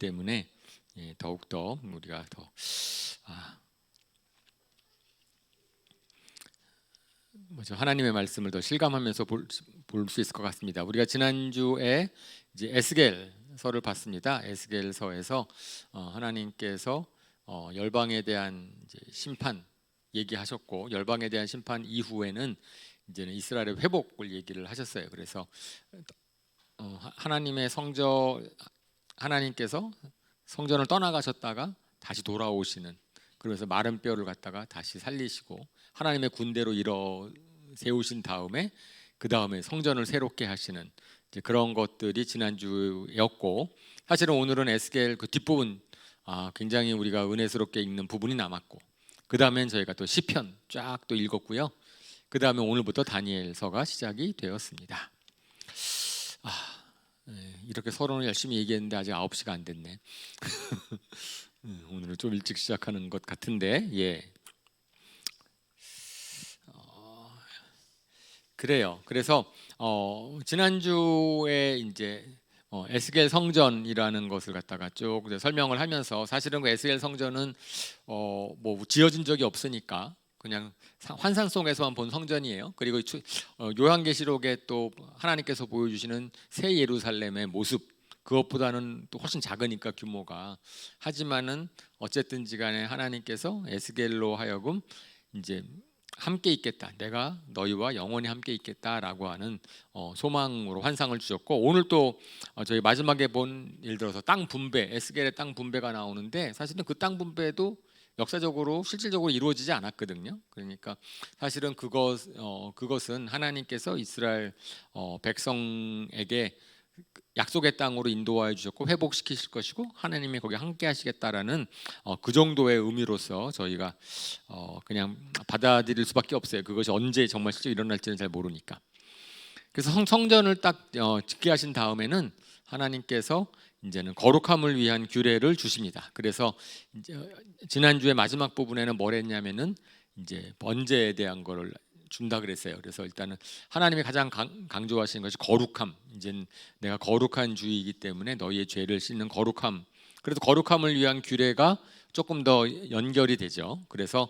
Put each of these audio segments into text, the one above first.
때문에 더욱더 우리가 더 하나님의 말씀을 더 실감하면서 볼 수 있을 것 같습니다. 우리가 지난주에 이제 에스겔서를 봤습니다. 에스겔서에서 하나님께서 열방에 대한 이제 심판 얘기하셨고, 열방에 대한 심판 이후에는 이제는 이스라엘의 회복을 얘기를 하셨어요. 그래서 하나님께서 성전을 떠나가셨다가 다시 돌아오시는, 그래서 마른 뼈를 갖다가 다시 살리시고 하나님의 군대로 세우신 다음에 그 다음에 성전을 새롭게 하시는 이제 그런 것들이 지난주였고, 사실은 오늘은 에스겔 그 뒷부분 굉장히 우리가 은혜스럽게 읽는 부분이 남았고, 그 다음엔 저희가 또 시편 쫙 또 읽었고요. 그 다음에 오늘부터 다니엘서가 시작이 되었습니다. 이렇게 서론을 열심히 얘기했는데 아직 9시가 안 됐네. 오늘은 좀 일찍 시작하는 것 같은데, 그래요. 그래서 지난주에 이제 에스겔 성전이라는 것을 갖다가 쭉 설명을 하면서, 사실은 그 에스겔 성전은 뭐 지어진 적이 없으니까 그냥 환상 속에서만 본 성전이에요. 그리고 요한계시록에 또 하나님께서 보여주시는 새 예루살렘의 모습, 그것보다는 또 훨씬 작으니까 규모가. 하지만은 어쨌든지간에 하나님께서 에스겔로 하여금 이제 함께 있겠다, 내가 너희와 영원히 함께 있겠다라고 하는 소망으로 환상을 주셨고, 오늘 또 저희 마지막에 본, 예를 들어서 땅 분배, 에스겔의 땅 분배가 나오는데, 사실은 그 땅 분배도 역사적으로 실질적으로 이루어지지 않았거든요. 그러니까 사실은 그것은 하나님께서 이스라엘 백성에게 약속의 땅으로 인도하여 주셨고 회복시키실 것이고 하나님이 거기 함께 하시겠다라는 그 정도의 의미로서 저희가 그냥 받아들일 수밖에 없어요. 그것이 언제 정말 실제로 일어날지는 잘 모르니까. 그래서 성전을 딱 짓게 하신 다음에는 하나님께서 이제는 거룩함을 위한 규례를 주십니다. 그래서 이제 지난주에 마지막 부분에는 뭘 했냐면은 이제 번제에 대한 거를 준다 그랬어요. 그래서 일단은 하나님이 가장 강조하시는 것이 거룩함. 이제 내가 거룩한 주이기 때문에 너희의 죄를 씻는 거룩함. 그래서 거룩함을 위한 규례가 조금 더 연결이 되죠. 그래서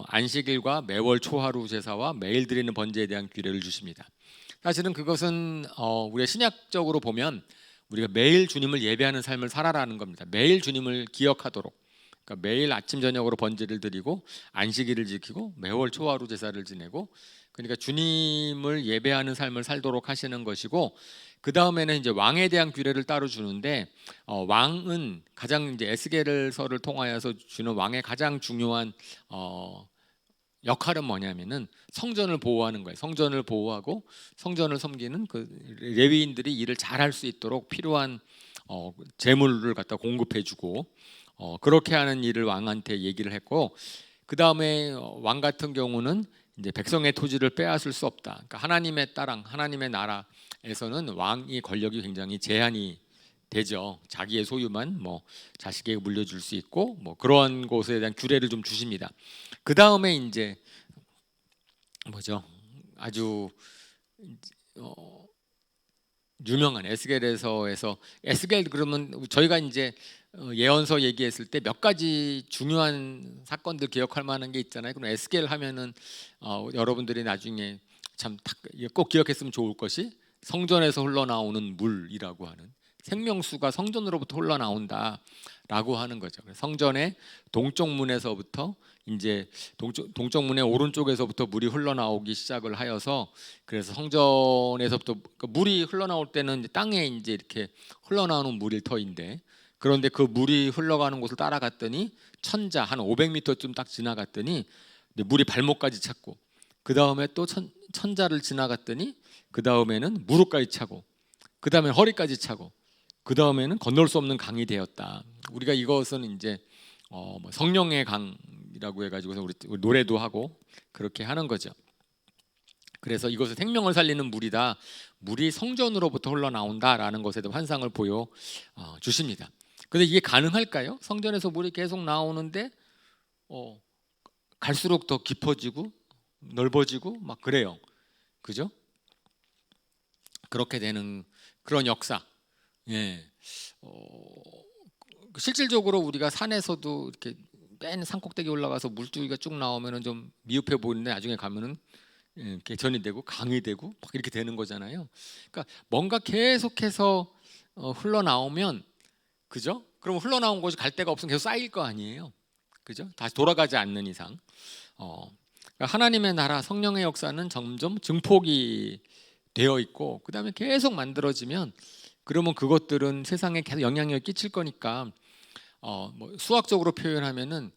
안식일과 매월 초하루 제사와 매일 드리는 번제에 대한 규례를 주십니다. 사실은 그것은 우리가 신약적으로 보면 우리가 매일 주님을 예배하는 삶을 살아라는 겁니다. 매일 주님을 기억하도록. 그러니까 매일 아침 저녁으로 번제를 드리고 안식일을 지키고 매월 초하루 제사를 지내고, 그러니까 주님을 예배하는 삶을 살도록 하시는 것이고, 그 다음에는 이제 왕에 대한 규례를 따로 주는데, 왕은 가장 이제 에스겔서를 통하여서 주는 왕의 가장 중요한 역할은 뭐냐면은 성전을 보호하는 거예요. 성전을 보호하고 성전을 섬기는 그 레위인들이 일을 잘할 수 있도록 필요한 재물을 갖다 공급해주고, 그렇게 하는 일을 왕한테 얘기를 했고, 그 다음에 왕 같은 경우는 이제 백성의 토지를 빼앗을 수 없다. 그러니까 하나님의 땅, 하나님의 나라에서는 왕이 권력이 굉장히 제한이 되죠. 자기의 소유만 뭐 자식에게 물려줄 수 있고, 뭐 그러한 곳에 대한 규례를 좀 주십니다. 그 다음에 이제 아주 유명한 에스겔에서 에스겔, 그러면 저희가 이제 예언서 얘기했을 때 몇 가지 중요한 사건들 기억할 만한 게 있잖아요. 그럼 에스겔 하면은 여러분들이 나중에 참 꼭 기억했으면 좋을 것이 성전에서 흘러나오는 물이라고 하는, 생명수가 성전으로부터 흘러나온다라고 하는 거죠. 성전의 동쪽 문에서부터 이제 동쪽 문의 오른쪽에서부터 물이 흘러나오기 시작을 하여서, 그래서 성전에서부터 물이 흘러나올 때는 땅에 이제 이렇게 흘러나오는 물일 터인데, 그런데 그 물이 흘러가는 곳을 따라갔더니 천자 한 500m쯤 딱 지나갔더니 물이 발목까지 찼고, 그 다음에 또 천자를 지나갔더니 그 다음에는 무릎까지 차고, 그 다음에 허리까지 차고, 그 다음에는 건널 수 없는 강이 되었다. 우리가 이것은 이제 성령의 강이라고 해가지고 우리 노래도 하고 그렇게 하는 거죠. 그래서 이것을 생명을 살리는 물이다, 물이 성전으로부터 흘러나온다라는 것에 대한 환상을 보여 주십니다. 그런데 이게 가능할까요? 성전에서 물이 계속 나오는데 갈수록 더 깊어지고 넓어지고 막 그래요. 그죠? 그렇게 되는 그런 역사. 예. 실질적으로 우리가 산에서도 이렇게 맨 산꼭대기 올라가서 물줄기가 쭉 나오면은 좀 미흡해 보이는데 나중에 가면은 개천이 되고 강이 되고 막 이렇게 되는 거잖아요. 그러니까 뭔가 계속해서 흘러나오면, 그죠? 그럼 흘러나온 곳이 갈 데가 없으면 계속 쌓일 거 아니에요. 그죠? 다시 돌아가지 않는 이상. 그러니까 하나님의 나라 성령의 역사는 점점 증폭이 되어 있고 그다음에 계속 만들어지면, 그러면 그것들은 세상에 계속 영향력을 끼칠 거니까 뭐 수학적으로 표현하면은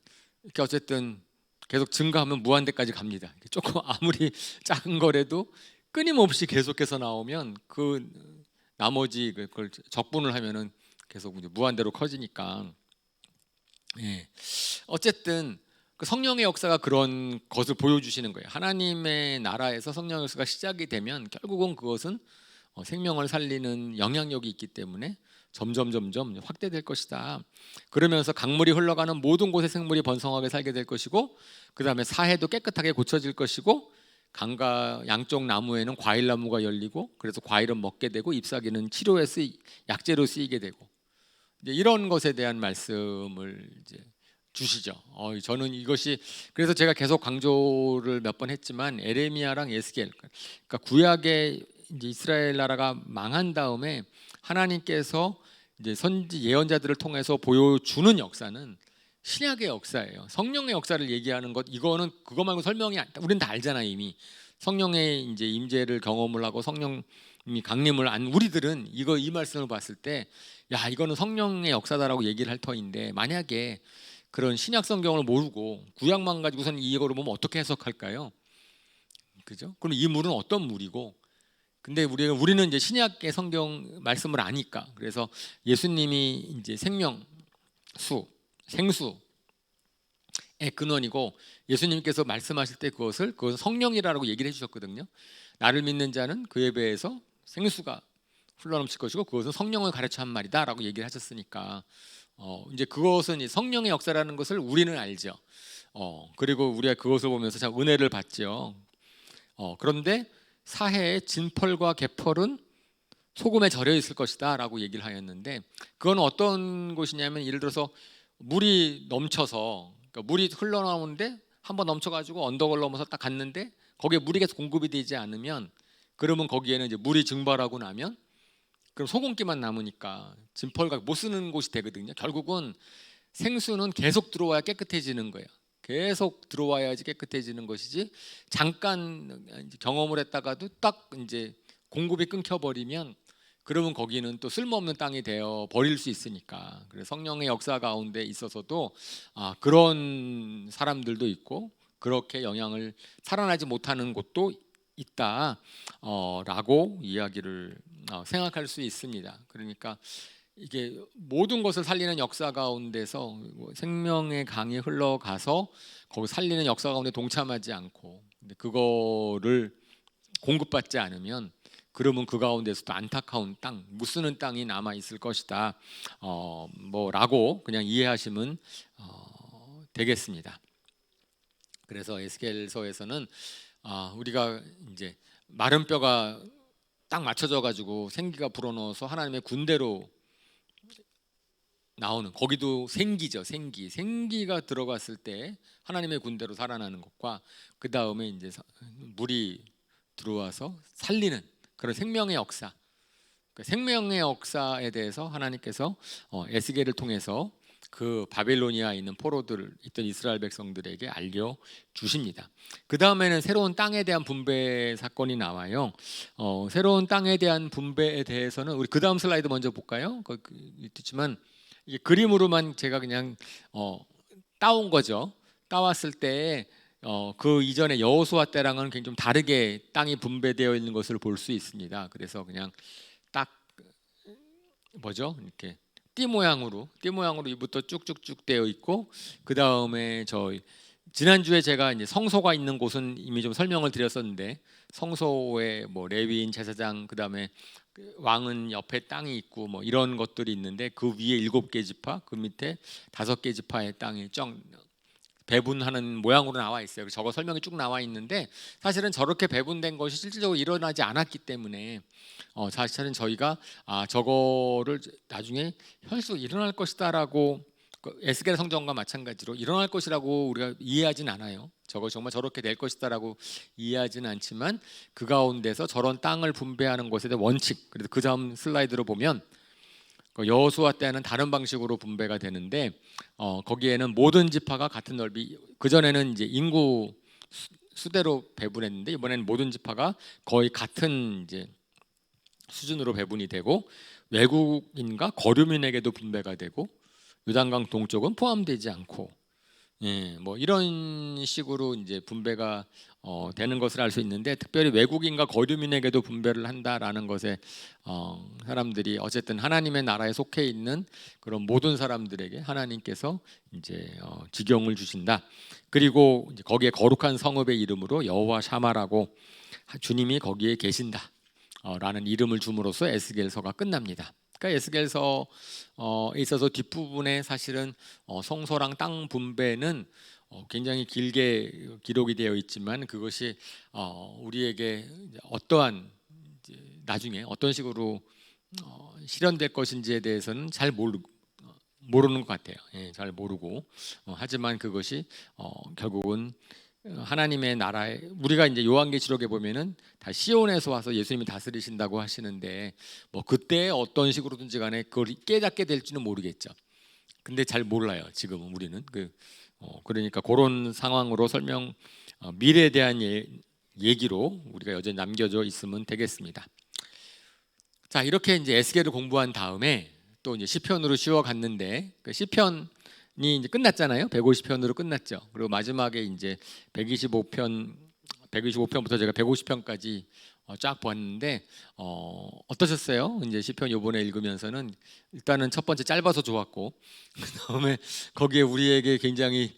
이렇게 어쨌든 계속 증가하면 무한대까지 갑니다. 조금 아무리 작은 거라도 끊임없이 계속해서 나오면 그 나머지 그걸 적분을 하면은 계속 이제 무한대로 커지니까. 예. 어쨌든 그 성령의 역사가 그런 것을 보여주시는 거예요. 하나님의 나라에서 성령의 역사가 시작이 되면 결국은 그것은 생명을 살리는 영향력이 있기 때문에 점점 확대될 것이다. 그러면서 강물이 흘러가는 모든 곳에 생물이 번성하게 살게 될 것이고, 그 다음에 사해도 깨끗하게 고쳐질 것이고, 강가 양쪽 나무에는 과일나무가 열리고, 그래서 과일은 먹게 되고 잎사귀는 치료에 약재로 쓰이게 되고, 이제 이런 것에 대한 말씀을 이제 주시죠. 저는 이것이, 그래서 제가 계속 강조를 몇 번 했지만 에레미야랑 에스겔, 그러니까 구약의 이제 이스라엘 나라가 망한 다음에 하나님께서 이제 선지 예언자들을 통해서 보여주는 역사는 신약의 역사예요. 성령의 역사를 얘기하는 것, 이거는 그거 말고 설명이 우리는 다 알잖아요. 이미 성령의 이제 임재를 경험을 하고 성령이 강림을 안, 우리들은 이 말씀을 봤을 때, 야, 이거는 성령의 역사다라고 얘기를 할 터인데, 만약에 그런 신약 성경을 모르고 구약만 가지고선 이거를 보면 어떻게 해석할까요? 그죠? 그럼 이 물은 어떤 물이고, 근데 우리는 이제 신약의 성경 말씀을 아니까, 그래서 예수님이 이제 생명수, 생수의 근원이고, 예수님께서 말씀하실 때 그것은 성령이라고 얘기를 해주셨거든요. 나를 믿는 자는 그에 비해서 생수가 흘러넘칠 것이고 그것은 성령을 가르쳐 한 말이다라고 얘기를 하셨으니까, 이제 그것은 성령의 역사라는 것을 우리는 알죠. 그리고 우리가 그것을 보면서 참 은혜를 받죠. 그런데 사해의 진펄과 개펄은 소금에 절여 있을 것이다라고 얘기를 하였는데, 그건 어떤 곳이냐면, 예를 들어서 물이 넘쳐서, 그러니까 물이 흘러나오는데 한번 넘쳐가지고 언덕을 넘어서 딱 갔는데 거기에 물이 계속 공급이 되지 않으면, 그러면 거기에는 이제 물이 증발하고 나면 그럼 소금기만 남으니까 진펄과 못 쓰는 곳이 되거든요. 결국은 생수는 계속 들어와야 깨끗해지는 거예요. 계속 들어와야지 깨끗해지는 것이지, 잠깐 경험을 했다가도 딱 이제 공급이 끊겨버리면 그러면 거기는 또 쓸모없는 땅이 되어 버릴 수 있으니까. 그래서 성령의 역사 가운데 있어서도 그런 사람들도 있고 그렇게 영향을 살아나지 못하는 곳도 있다 라고 이야기를 생각할 수 있습니다. 그러니까 이게 모든 것을 살리는 역사 가운데서 생명의 강이 흘러가서 거기 살리는 역사 가운데 동참하지 않고, 근데 그거를 공급받지 않으면, 그러면 그 가운데서도 안타까운 땅, 못 쓰는 땅이 남아 있을 것이다. 뭐라고 그냥 이해하시면 되겠습니다. 그래서 에스겔서에서는 우리가 이제 마른 뼈가 딱 맞춰져 가지고 생기가 불어넣어서 하나님의 군대로 나오는, 거기도 생기죠. 생기가 들어갔을 때 하나님의 군대로 살아나는 것과, 그 다음에 이제 물이 들어와서 살리는 그런 생명의 역사, 그 생명의 역사에 대해서 하나님께서 에스겔을 통해서 그 바벨로니아에 있는 포로들 있던 이스라엘 백성들에게 알려 주십니다. 그 다음에는 새로운 땅에 대한 분배 사건이 나와요. 새로운 땅에 대한 분배에 대해서는 우리 그 다음 슬라이드 먼저 볼까요? 있지만 이게 그림으로만 제가 그냥 따온 거죠. 따왔을 때 그 이전에 여호수아 때랑은 굉장히 좀 다르게 땅이 분배되어 있는 것을 볼 수 있습니다. 그래서 그냥 딱 뭐죠? 이렇게 띠 모양으로 이부터 쭉쭉쭉 되어 있고, 그 다음에 지난주에 제가 이제 성소가 있는 곳은 이미 좀 설명을 드렸었는데, 성소에 뭐 레위인, 제사장, 그 다음에 왕은 옆에 땅이 있고 뭐 이런 것들이 있는데, 그 위에 7개 지파, 그 밑에 5개 지파의 땅이 배분하는 모양으로 나와 있어요. 저거 설명이 쭉 나와 있는데 사실은 저렇게 배분된 것이 실질적으로 일어나지 않았기 때문에 사실은 저희가 저거를 나중에 혈수 일어날 것이다라고 에스겔 성전과 마찬가지로 일어날 것이라고 우리가 이해하진 않아요. 저거 정말 저렇게 될 것이다라고 이해하지는 않지만 그 가운데서 저런 땅을 분배하는 것에 대한 원칙. 그래서 그 다음 슬라이드로 보면 여호수아 때는 다른 방식으로 분배가 되는데 거기에는 모든 지파가 같은 넓이. 그 전에는 이제 인구 수대로 배분했는데 이번에는 모든 지파가 거의 같은 이제 수준으로 배분이 되고 외국인과 거류민에게도 분배가 되고 요단강 동쪽은 포함되지 않고 뭐 이런 식으로 이제 분배가 되는 것을 알 수 있는데 특별히 외국인과 거류민에게도 분배를 한다라는 것에 사람들이 어쨌든 하나님의 나라에 속해 있는 그런 모든 사람들에게 하나님께서 이제 지경을 주신다. 그리고 이제 거기에 거룩한 성읍의 이름으로 여호와 샤마라고 주님이 거기에 계신다. 라는 이름을 줌으로써 에스겔서가 끝납니다. 그러니까 에스겔서에 있어서 뒷부분에 사실은 성소랑 땅 분배는 굉장히 길게 기록이 되어 있지만 그것이 우리에게 어떠한 나중에 어떤 식으로 실현될 것인지에 대해서는 잘 모르는 것 같아요. 잘 모르고 하지만 그것이 결국은 하나님의 나라에 우리가 이제 요한계시록에 보면은 다 시온에서 와서 예수님이 다스리신다고 하시는데 뭐 그때 어떤 식으로든지 간에 그걸 깨닫게 될지는 모르겠죠. 근데 잘 몰라요. 지금은 우리는 그러니까 그런 상황으로 미래에 대한 얘기로 우리가 여전히 남겨져 있으면 되겠습니다. 자, 이렇게 이제 에스겔을 공부한 다음에 또 이제 시편으로 쉬어갔는데 그 시편이 이제 끝났잖아요. 150편으로 끝났죠. 그리고 마지막에 이제 125편부터 제가 150편까지 쫙 봤는데 어떠셨어요? 이제 시편 이번에 읽으면서는 일단은 첫 번째 짧아서 좋았고 그다음에 거기에 우리에게 굉장히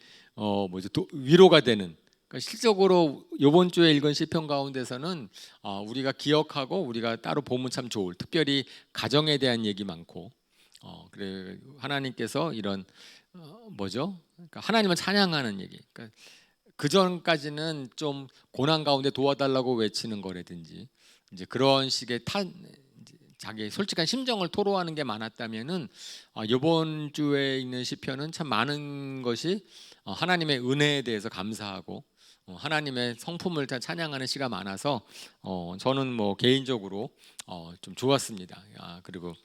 위로가 되는 그러니까 실적으로 이번 주에 읽은 시편 가운데서는 우리가 기억하고 우리가 따로 보면 참 좋을 특별히 가정에 대한 얘기 많고 그래 하나님께서 이런 그러니까 하나님을 찬양하는 얘기. 그러니까 그 전까지는 좀 고난 가운데 도와달라고 외치는 거라든지 이제 그런 식의 자기 솔직한 심정을 토로하는 게 많았다면은 이번 주에 있는 시편은 참 많은 것이 하나님의 은혜에 대해서 감사하고 하나님의 성품을 찬양하는 시가 많아서 저는 뭐 개인적으로 좀 좋았습니다. 그리고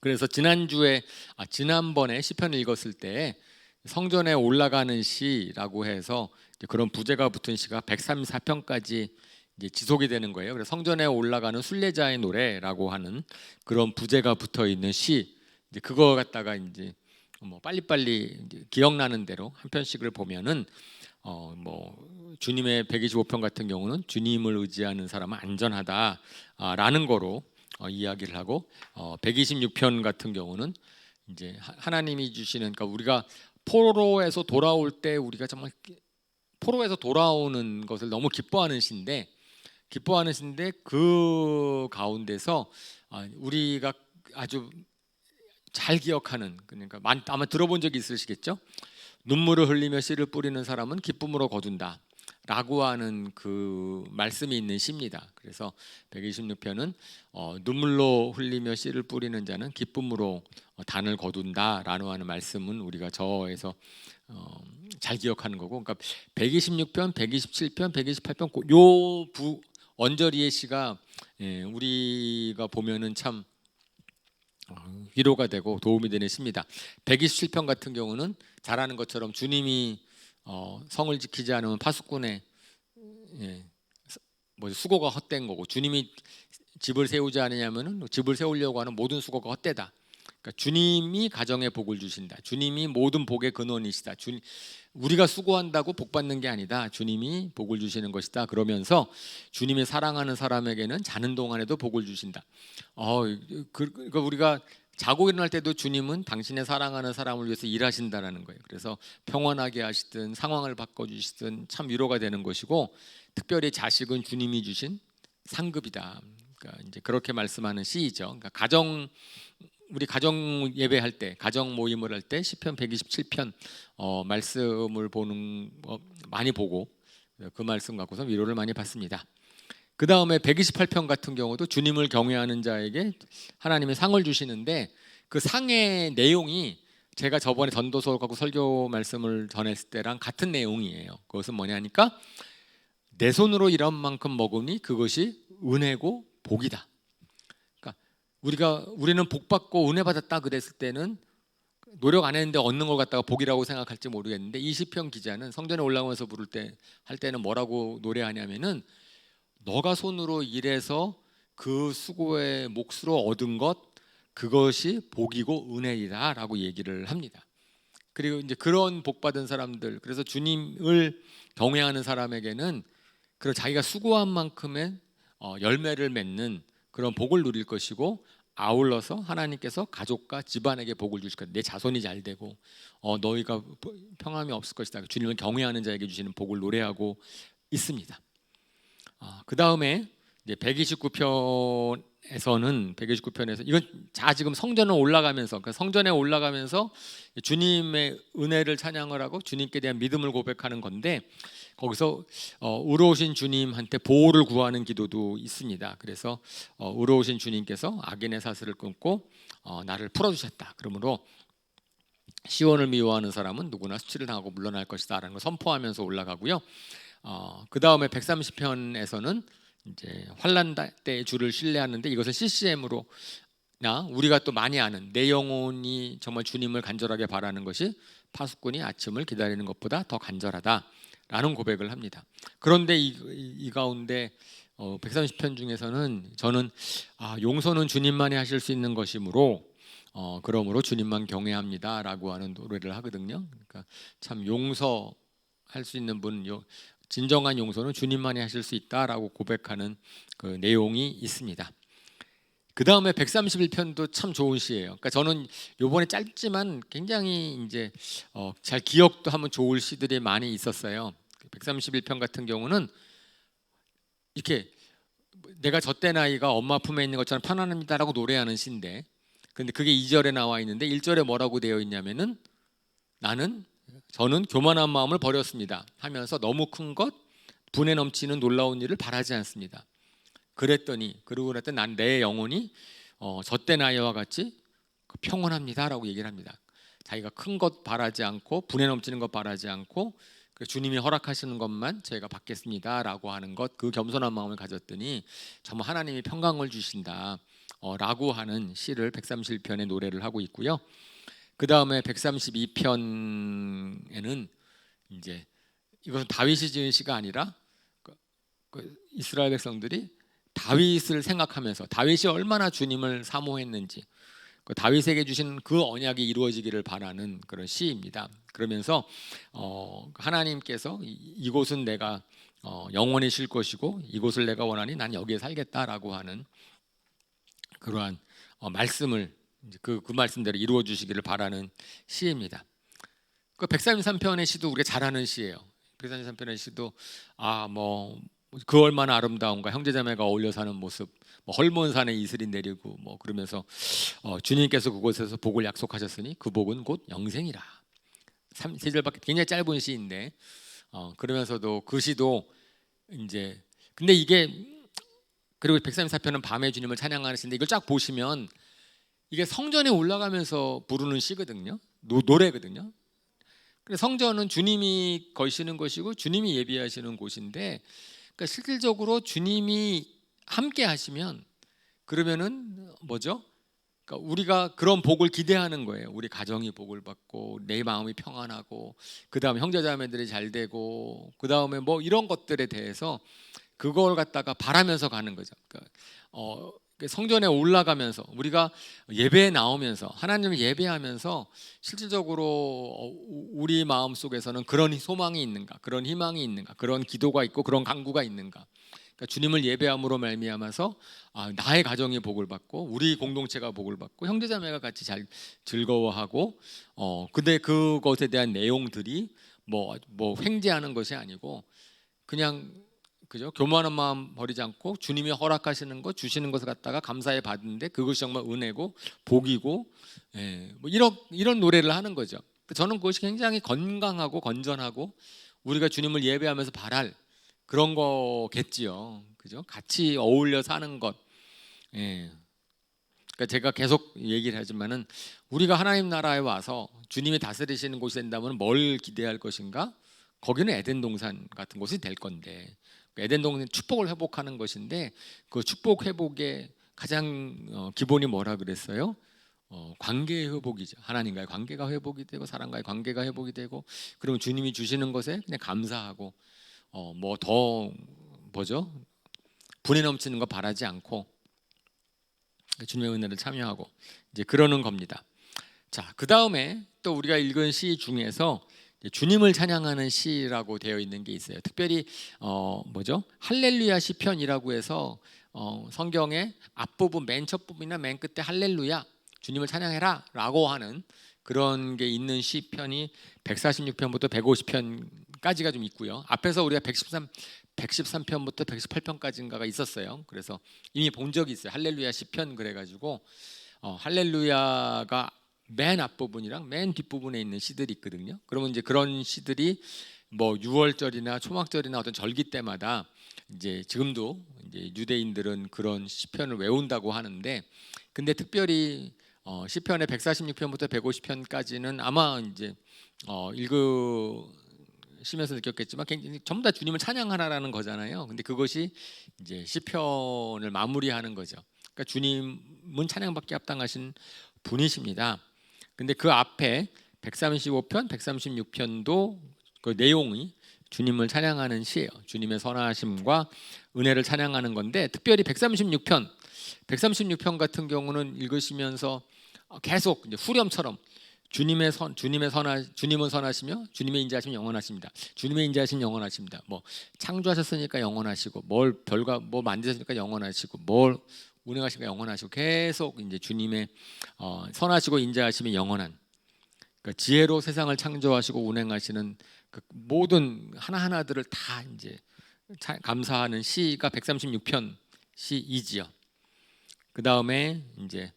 그래서 지난번에 시편을 읽었을 때 성전에 올라가는 시라고 해서 그런 부제가 붙은 시가 134편까지 이제 지속이 되는 거예요. 그래서 성전에 올라가는 순례자의 노래라고 하는 그런 부제가 붙어 있는 시 이제 그거 갖다가 이제 뭐 빨리빨리 이제 기억나는 대로 한 편씩을 보면은 주님의 125편 같은 경우는 주님을 의지하는 사람은 안전하다라는 거로 이야기를 하고 126편 같은 경우는 이제 하나님이 주시는 그러니까 우리가 포로에서 돌아올 때 우리가 정말 포로에서 돌아오는 것을 너무 기뻐하는 시인데 그 가운데서 우리가 아주 잘 기억하는 그러니까 아마 들어본 적이 있으시겠죠? 눈물을 흘리며 씨를 뿌리는 사람은 기쁨으로 거둔다 라고 하는 그 말씀이 있는 시입니다. 그래서 126편은 눈물로 흘리며 씨를 뿌리는 자는 기쁨으로 단을 거둔다 라고 하는 말씀은 우리가 저에서 잘 기억하는 거고 그러니까 126편, 127편, 128편 요 언저리의 시가 우리가 보면은 참 위로가 되고 도움이 되는 시입니다. 127편 같은 경우는 잘 아는 것처럼 주님이 성을 지키지 않으면 파수꾼의 수고가 헛된 거고 주님이 집을 세우지 않으냐면은 집을 세우려고 하는 모든 수고가 헛되다. 그러니까 주님이 가정에 복을 주신다. 주님이 모든 복의 근원이시다. 우리가 수고한다고 복 받는 게 아니다. 주님이 복을 주시는 것이다. 그러면서 주님이 사랑하는 사람에게는 자는 동안에도 복을 주신다. 그러니까 우리가 자고 일어날 때도 주님은 당신의 사랑하는 사람을 위해서 일하신다라는 거예요. 그래서 평안하게 하시든 상황을 바꿔주시든 참 위로가 되는 것이고 특별히 자식은 주님이 주신 상급이다. 그러니까 이제 그렇게 말씀하는 시이죠. 그러니까 가정 우리 가정 예배할 때, 가정 모임을 할 때 시편 127편 말씀을 보는 많이 보고 그 말씀 갖고서 위로를 많이 받습니다. 그 다음에 128편 같은 경우도 주님을 경외하는 자에게 하나님의 상을 주시는데 그 상의 내용이 제가 저번에 전도서 갖고 설교 말씀을 전했을 때랑 같은 내용이에요. 그것은 뭐냐니까 내 손으로 일한 만큼 먹으니 그것이 은혜고 복이다. 그러니까 우리는 복 받고 은혜 받았다 그랬을 때는 노력 안 했는데 얻는 걸 갖다가 복이라고 생각할지 모르겠는데 이 시편 기자는 성전에 올라가면서 부를 때 할 때는 뭐라고 노래하냐면은 너가 손으로 일해서 그 수고의 몫으로 얻은 것 그것이 복이고 은혜이다라고 얘기를 합니다. 그리고 이제 그런 복 받은 사람들, 그래서 주님을 경외하는 사람에게는 그런 자기가 수고한 만큼의 열매를 맺는 그런 복을 누릴 것이고 아울러서 하나님께서 가족과 집안에게 복을 주실 것이다. 내 자손이 잘 되고 너희가 평안이 없을 것이다. 주님을 경외하는 자에게 주시는 복을 노래하고 있습니다. 그 다음에 이제 129편에서 이건 지금 성전을 올라가면서 그러니까 성전에 올라가면서 주님의 은혜를 찬양을 하고 주님께 대한 믿음을 고백하는 건데 거기서 의로우신 주님한테 보호를 구하는 기도도 있습니다. 그래서 의로우신 주님께서 악인의 사슬을 끊고 나를 풀어주셨다. 그러므로 시온을 미워하는 사람은 누구나 수치를 당하고 물러날 것이다 라는 걸 선포하면서 올라가고요. 그 다음에 130편에서는 이제 환난 때의 주를 신뢰하는데 이것을 CCM으로 우리가 또 많이 아는 내 영혼이 정말 주님을 간절하게 바라는 것이 파수꾼이 아침을 기다리는 것보다 더 간절하다라는 고백을 합니다. 그런데 이 가운데 130편 중에서는 저는 용서는 주님만이 하실 수 있는 것이므로 그러므로 주님만 경외합니다라고 하는 노래를 하거든요. 그러니까 참 용서할 수 있는 분 진정한 용서는 주님만이 하실 수 있다라고 고백하는 그 내용이 있습니다. 그 다음에 131편도 참 좋은 시예요. 그러니까 저는 이번에 짧지만 굉장히 이제 잘 기억도 하면 좋을 시들이 많이 있었어요. 131편 같은 경우는 이렇게 내가 젖된 아이가 엄마 품에 있는 것처럼 편안합니다라고 노래하는 시인데, 근데 그게 2절에 나와 있는데 1절에 뭐라고 되어 있냐면은 저는 교만한 마음을 버렸습니다 하면서 너무 큰 것, 분에 넘치는 놀라운 일을 바라지 않습니다. 그러고 났더니 난 내 영혼이 젖된 아이와 같이 평온합니다라고 얘기를 합니다. 자기가 큰 것 바라지 않고 분에 넘치는 것 바라지 않고 주님이 허락하시는 것만 제가 받겠습니다라고 하는 것, 그 겸손한 마음을 가졌더니 정말 하나님이 평강을 주신다 라고 하는 시를 131편의 노래를 하고 있고요. 그 다음에 132편에는 이제 이것은 다윗이 지은 시가 아니라 이스라엘 백성들이 다윗을 생각하면서 다윗이 얼마나 주님을 사모했는지 다윗에게 주신 그 언약이 이루어지기를 바라는 그런 시입니다. 그러면서 하나님께서 이곳은 내가 영원히 쉴 것이고 이곳을 내가 원하니 난 여기에 살겠다라고 하는 그러한 말씀을 그 말씀대로 이루어 주시기를 바라는 시입니다. 그 133편의 시도 우리가 잘 아는 시예요. 133편의 시도 그 얼마나 아름다운가, 형제자매가 어울려 사는 모습, 헐몬산에 이슬이 내리고 그러면서 주님께서 그곳에서 복을 약속하셨으니 그 복은 곧 영생이라. 3절밖에 굉장히 짧은 시인데 그러면서도 그 시도 이제 근데 이게 그리고 134편은 밤에 주님을 찬양하는 시인데 이걸 쫙 보시면 이게 성전에 올라가면서 부르는 시거든요. 노래거든요. 그래서 성전은 주님이 거시는 것이고 주님이 예비하시는 곳인데 그러니까 실질적으로 주님이 함께 하시면 그러면은 뭐죠? 그러니까 우리가 그런 복을 기대하는 거예요. 우리 가정이 복을 받고 내 마음이 평안하고 그 다음에 형제자매들이 잘 되고 그 다음에 이런 것들에 대해서 그걸 갖다가 바라면서 가는 거죠. 그러니까 성전에 올라가면서 우리가 예배에 나오면서 하나님을 예배하면서 실질적으로 우리 마음 속에서는 그런 소망이 있는가, 그런 희망이 있는가, 그런 기도가 있고 그런 간구가 있는가. 그러니까 주님을 예배함으로 말미암아서 나의 가정이 복을 받고 우리 공동체가 복을 받고 형제자매가 같이 잘 즐거워하고 근데 그것에 대한 내용들이 횡재하는 것이 아니고 그냥 그죠? 교만한 마음 버리지 않고 주님이 허락하시는 것, 주시는 것을 갖다가 감사해 받는데 그것이 정말 은혜고 복이고, 뭐 이런 노래를 하는 거죠. 저는 그것이 굉장히 건강하고 건전하고 우리가 주님을 예배하면서 바랄 그런 거겠지요. 그죠? 같이 어울려 사는 것. 예. 그러니까 제가 계속 얘기를 하지만은 우리가 하나님 나라에 와서 주님이 다스리시는 곳이 된다면 뭘 기대할 것인가? 거기는 에덴 동산 같은 곳이 될 건데, 에덴 동산 축복을 회복하는 것인데 그 축복 회복의 가장 기본이 뭐라 그랬어요? 관계의 회복이죠. 하나님과의 관계가 회복이 되고 사람과의 관계가 회복이 되고, 그러면 주님이 주시는 것에 그냥 감사하고 뭐 더 뭐죠? 분에 넘치는 거 바라지 않고 주님의 은혜를 참여하고 이제 그러는 겁니다. 자, 그 다음에 또 우리가 읽은 시 중에서 주님을 찬양하는 시라고 되어 있는 게 있어요. 특별히 뭐죠? 할렐루야 시편이라고 해서 성경의 앞부분 맨 첫 부분이나 맨 끝에 할렐루야 주님을 찬양해라 라고 하는 그런 게 있는 시편이 146편부터 150편까지가 좀 있고요. 앞에서 우리가 113편부터 118편까지인가가 있었어요. 그래서 이미 본 적이 있어요. 할렐루야 시편 그래가지고 할렐루야가 맨 앞부분이랑 맨 뒷부분에 있는 시들이 있거든요. 그러면 이제 그런 시들이 뭐 유월절이나 초막절이나 어떤 절기 때마다 이제 지금도 이제 유대인들은 그런 시편을 외운다고 하는데, 근데 특별히 시편의 146편부터 150편까지는 아마 이제 읽으시면서 느꼈겠지만 굉장히 전부 다 주님을 찬양하라는 거잖아요. 근데 그것이 이제 시편을 마무리하는 거죠. 그러니까 주님은 찬양받기 합당하신 분이십니다. 근데 그 앞에 135편, 136편도 그 내용이 주님을 찬양하는 시예요. 주님의 선하심과 은혜를 찬양하는 건데, 특별히 136편 같은 경우는 읽으시면서 계속 이제 후렴처럼 주님은 선하시며 주님의 인자하심 영원하십니다. 주님의 인자하심 영원하십니다. 뭐 창조하셨으니까 영원하시고, 뭘 별과 뭐 만드셨으니까 영원하시고, 뭘 운행하시니까 영원하시고, 계속 이제 주님의 선하시고 인자하심이 영원한, 그러니까 지혜로 세상을 창조하시고 운행하시는 그 모든 하나하나들을 다 이제 감사하는 시가 136편 시이지요. 그 다음에 이제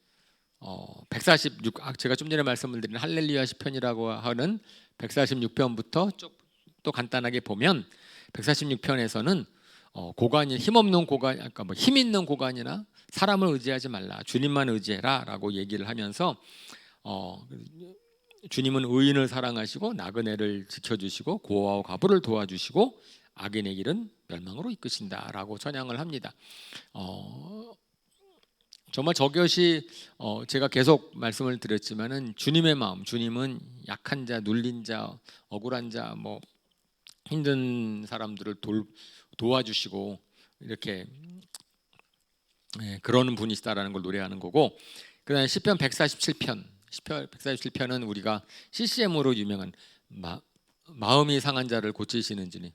146, 제가 좀 전에 말씀을 드린 할렐루야 시편이라고 하는 146편부터 또 간단하게 보면 146편에서는 고관이 힘없는 고관, 그러니까 뭐 힘 있는 고관이나 사람을 의지하지 말라, 주님만 의지해라라고 얘기를 하면서 주님은 의인을 사랑하시고 나그네를 지켜주시고 고아와 과부를 도와주시고 악인의 길은 멸망으로 이끄신다라고 찬양을 합니다. 정말 저것이 제가 계속 말씀을 드렸지만은 주님의 마음, 주님은 약한 자, 눌린 자, 억울한 자, 뭐 힘든 사람들을 도와주시고 이렇게 그러는 분이시다라는 걸 노래하는 거고, 그다음에 시편 147편은 우리가 CCM으로 유명한 마음이 상한 자를 고치시는 주님,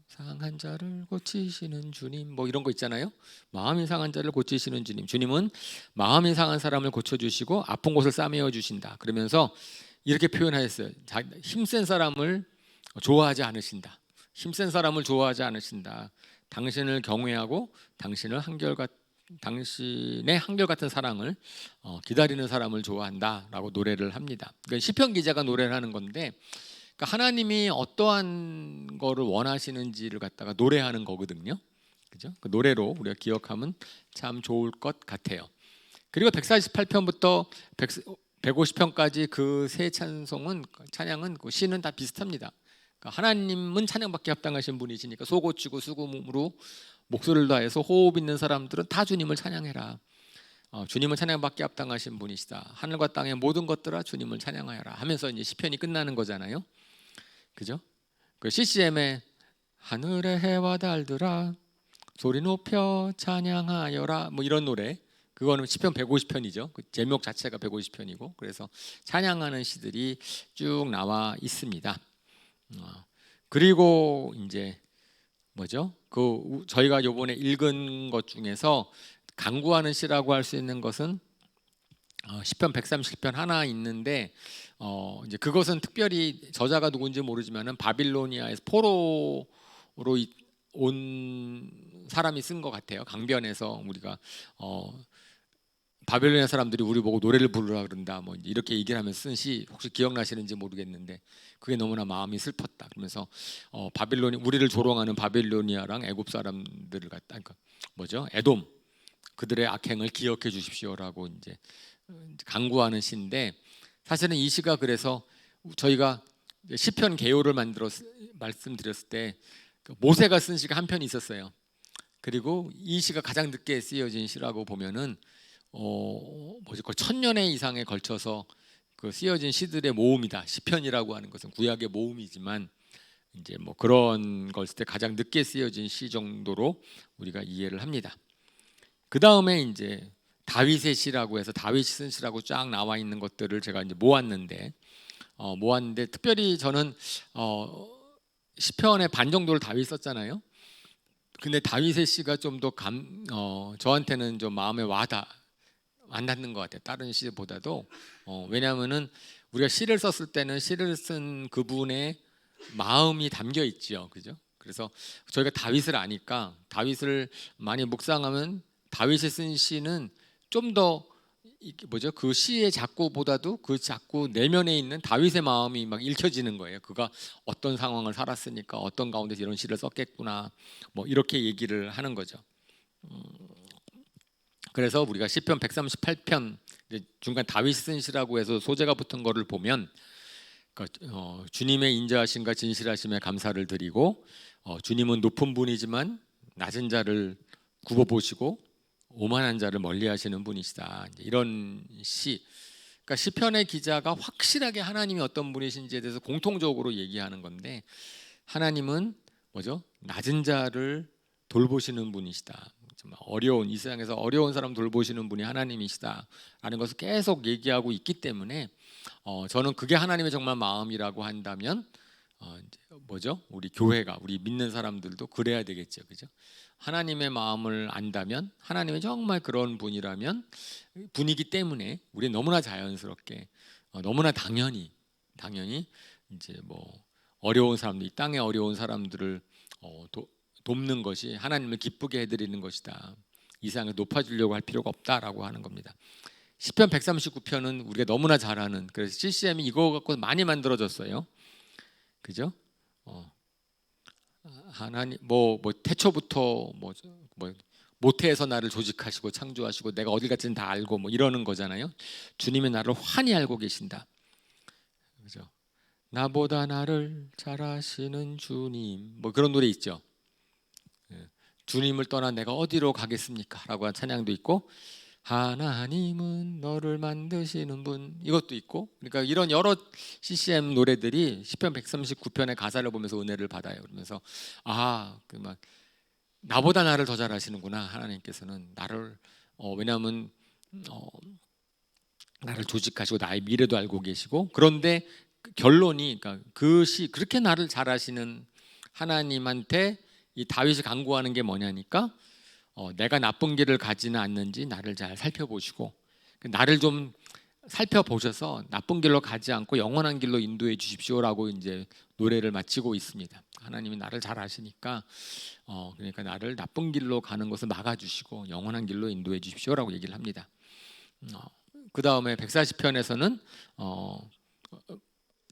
상한 자를 고치시는 주님, 뭐 이런 거 있잖아요. 마음이 상한 자를 고치시는 주님, 주님은 마음이 상한 사람을 고쳐주시고 아픈 곳을 싸매어 주신다. 그러면서 이렇게 표현하셨어요. 힘센 사람을 좋아하지 않으신다. 힘센 사람을 좋아하지 않으신다. 당신을 경외하고 당신의 한결같은 사랑을 기다리는 사람을 좋아한다라고 노래를 합니다. 그러니까 시편 기자가 노래를 하는 건데, 그러니까 하나님이 어떠한 거를 원하시는지를 갖다가 노래하는 거거든요. 그죠? 그 노래로 우리가 기억하면 참 좋을 것 같아요. 그리고 148편부터 150편까지 그 세 찬양은 그 시는 다 비슷합니다. 그러니까 하나님은 찬양받기 합당하신 분이시니까 소고치고 수금으로 목소리를 다해서 호흡 있는 사람들은 다 주님을 찬양해라. 주님은 찬양받기 합당하신 분이시다. 하늘과 땅의 모든 것들아 주님을 찬양하여라 하면서 이제 시편이 끝나는 거잖아요. 그죠? 그 CCM의 하늘의 해와 달들아 소리 높여 찬양하여라, 뭐 이런 노래, 그거는 시편 150편이죠. 그 제목 자체가 150편이고, 그래서 찬양하는 시들이 쭉 나와 있습니다. 그리고 이제 뭐죠? 그 저희가 요번에 읽은 것 중에서 간구하는 시라고 할 수 있는 것은 시편 130편 하나 있는데, 이제 그것은 특별히 저자가 누군지 모르지만은 바빌로니아에서 포로로 온 사람이 쓴 것 같아요. 강변에서 우리가 바벨로니아 사람들이 우리 보고 노래를 부르라 그런다 뭐 이렇게 얘기를 하면서 쓴 시 혹시 기억나시는지 모르겠는데 그게 너무나 마음이 슬펐다. 그러면서 우리를 조롱하는 바벨로니아랑 애굽 사람들을 갖다 그러니까 뭐죠? 에돔 그들의 악행을 기억해 주십시오라고 이제 간구하는 시인데 사실은 이 시가 그래서 저희가 시편 개요를 만들어 말씀드렸을 때 모세가 쓴 시가 한 편이 있었어요. 그리고 이 시가 가장 늦게 쓰여진 시라고 보면은 거의 1000년에 이상에 걸쳐서 그 쓰여진 시들의 모음이다. 시편이라고 하는 것은 구약의 모음이지만 이제 뭐 그런 걸 쓸 때 가장 늦게 쓰여진 시 정도로 우리가 이해를 합니다. 그 다음에 이제 다윗의 시라고 해서 다윗이 쓴 시라고 쫙 나와 있는 것들을 제가 이제 모았는데 특별히 저는 시편의 반 정도를 다윗 썼잖아요. 근데 다윗의 시가 좀 더 저한테는 좀 마음에 와닿는 것 같아요. 다른 시보다도 왜냐하면은 우리가 시를 썼을 때는 시를 쓴 그분의 마음이 담겨 있지요, 그죠? 그래서 저희가 다윗을 아니까 다윗을 많이 묵상하면 다윗이 쓴 시는 좀 더 뭐죠? 그 시의 작고보다도 그 작고 내면에 있는 다윗의 마음이 막 읽혀지는 거예요. 그가 어떤 상황을 살았으니까 어떤 가운데서 이런 시를 썼겠구나. 뭐 이렇게 얘기를 하는 거죠. 그래서 우리가 시편 138편 중간 다윗이 쓴 시라고 해서 소재가 붙은 거를 보면 주님의 인자하심과 진실하심에 감사를 드리고 주님은 높은 분이지만 낮은 자를 굽어 보시고 오만한 자를 멀리하시는 분이시다. 이런 시. 그러니까 시편의 기자가 확실하게 하나님이 어떤 분이신지에 대해서 공통적으로 얘기하는 건데 하나님은 뭐죠? 낮은 자를 돌보시는 분이시다. 정말 이 세상에서 어려운 사람 돌보시는 분이 하나님이시다라는 것을 계속 얘기하고 있기 때문에 저는 그게 하나님의 정말 마음이라고 한다면 뭐죠? 우리 교회가 우리 믿는 사람들도 그래야 되겠죠, 그죠? 하나님의 마음을 안다면 하나님이 정말 그런 분이라면 분이기 때문에 우리 너무나 자연스럽게 너무나 당연히 이제 뭐 어려운 사람들 이 땅에 어려운 사람들을 돕는 것이 하나님을 기쁘게 해드리는 것이다. 이 세상에 높아지려고 할 필요가 없다라고 하는 겁니다. 시편 139편은 우리가 너무나 잘 아는 그래서 CCM이 이거 갖고 많이 만들어졌어요. 그죠? 하나님 뭐 태초부터 뭐 모태에서 나를 조직하시고 창조하시고 내가 어딜 갈지는 다 알고 뭐 이러는 거잖아요. 주님이 나를 환히 알고 계신다. 그죠? 나보다 나를 잘 아시는 주님 뭐 그런 노래 있죠. 주님을 떠나 내가 어디로 가겠습니까? 라고 한 찬양도 있고 하나님은 너를 만드시는 분 이것도 있고 그러니까 이런 여러 CCM 노래들이 시편 139편의 가사를 보면서 은혜를 받아요. 그러면서 막 나보다 나를 더 잘 아시는구나. 하나님께서는 나를 왜냐하면 나를 조직하시고 나의 미래도 알고 계시고 그런데 결론이 그러니까 그렇게 나를 잘 아시는 하나님한테 이 다윗이 간구하는 게 뭐냐니까 내가 나쁜 길을 가지는 않는지 나를 잘 살펴보시고 나를 좀 살펴보셔서 나쁜 길로 가지 않고 영원한 길로 인도해 주십시오라고 이제 노래를 마치고 있습니다. 하나님이 나를 잘 아시니까 그러니까 나를 나쁜 길로 가는 것을 막아주시고 영원한 길로 인도해 주십시오라고 얘기를 합니다. 그 다음에 140편에서는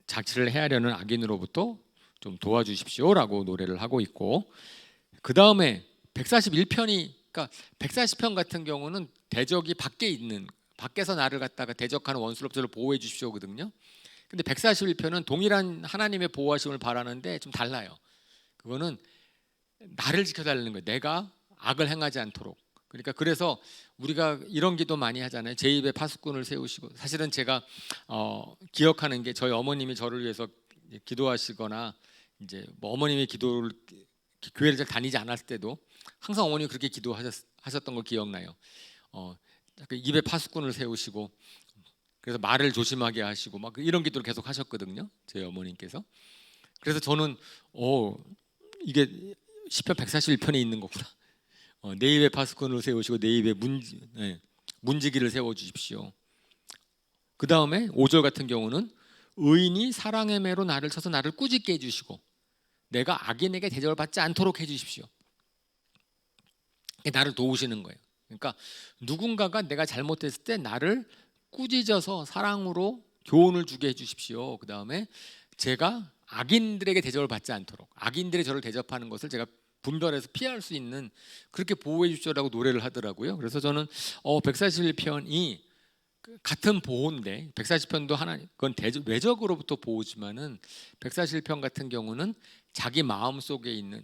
자치를 헤아려는 악인으로부터 좀 도와주십시오라고 노래를 하고 있고 그 다음에 141편이 그러니까 140편 같은 경우는 대적이 밖에서 나를 갖다가 대적하는 원수로부터 보호해 주십시오거든요. 근데 141편은 동일한 하나님의 보호하심을 바라는데 좀 달라요. 그거는 나를 지켜달라는 거예요. 내가 악을 행하지 않도록. 그러니까 그래서 우리가 이런 기도 많이 하잖아요. 제 입에 파수꾼을 세우시고 사실은 제가 기억하는 게 저희 어머님이 저를 위해서 기도하시거나 이제 뭐 어머님의 기도를 교회를 잘 다니지 않았을 때도 항상 어머님이 그렇게 기도하셨던 거 기억나요. 입에 파수꾼을 세우시고 그래서 말을 조심하게 하시고 막 이런 기도를 계속 하셨거든요. 제 어머님께서. 그래서 저는 이게 시편 141편에 있는 거구나. 내 입에 파수꾼을 세우시고 내 입에 문지기를 세워 주십시오. 그 다음에 5절 같은 경우는 의인이 사랑의 매로 나를 쳐서 나를 꾸짖게 해주시고 내가 악인에게 대접을 받지 않도록 해주십시오. 나를 도우시는 거예요. 그러니까 누군가가 내가 잘못했을 때 나를 꾸짖어서 사랑으로 교훈을 주게 해주십시오. 그 다음에 제가 악인들에게 대접을 받지 않도록, 악인들이 저를 대접하는 것을 제가 분별해서 피할 수 있는, 그렇게 보호해 주십시오라고 노래를 하더라고요. 그래서 저는 141편이 같은 보호인데, 140편도 하나님, 그건 외적으로부터 보호지만은 141편 같은 경우는 자기 마음 속에 있는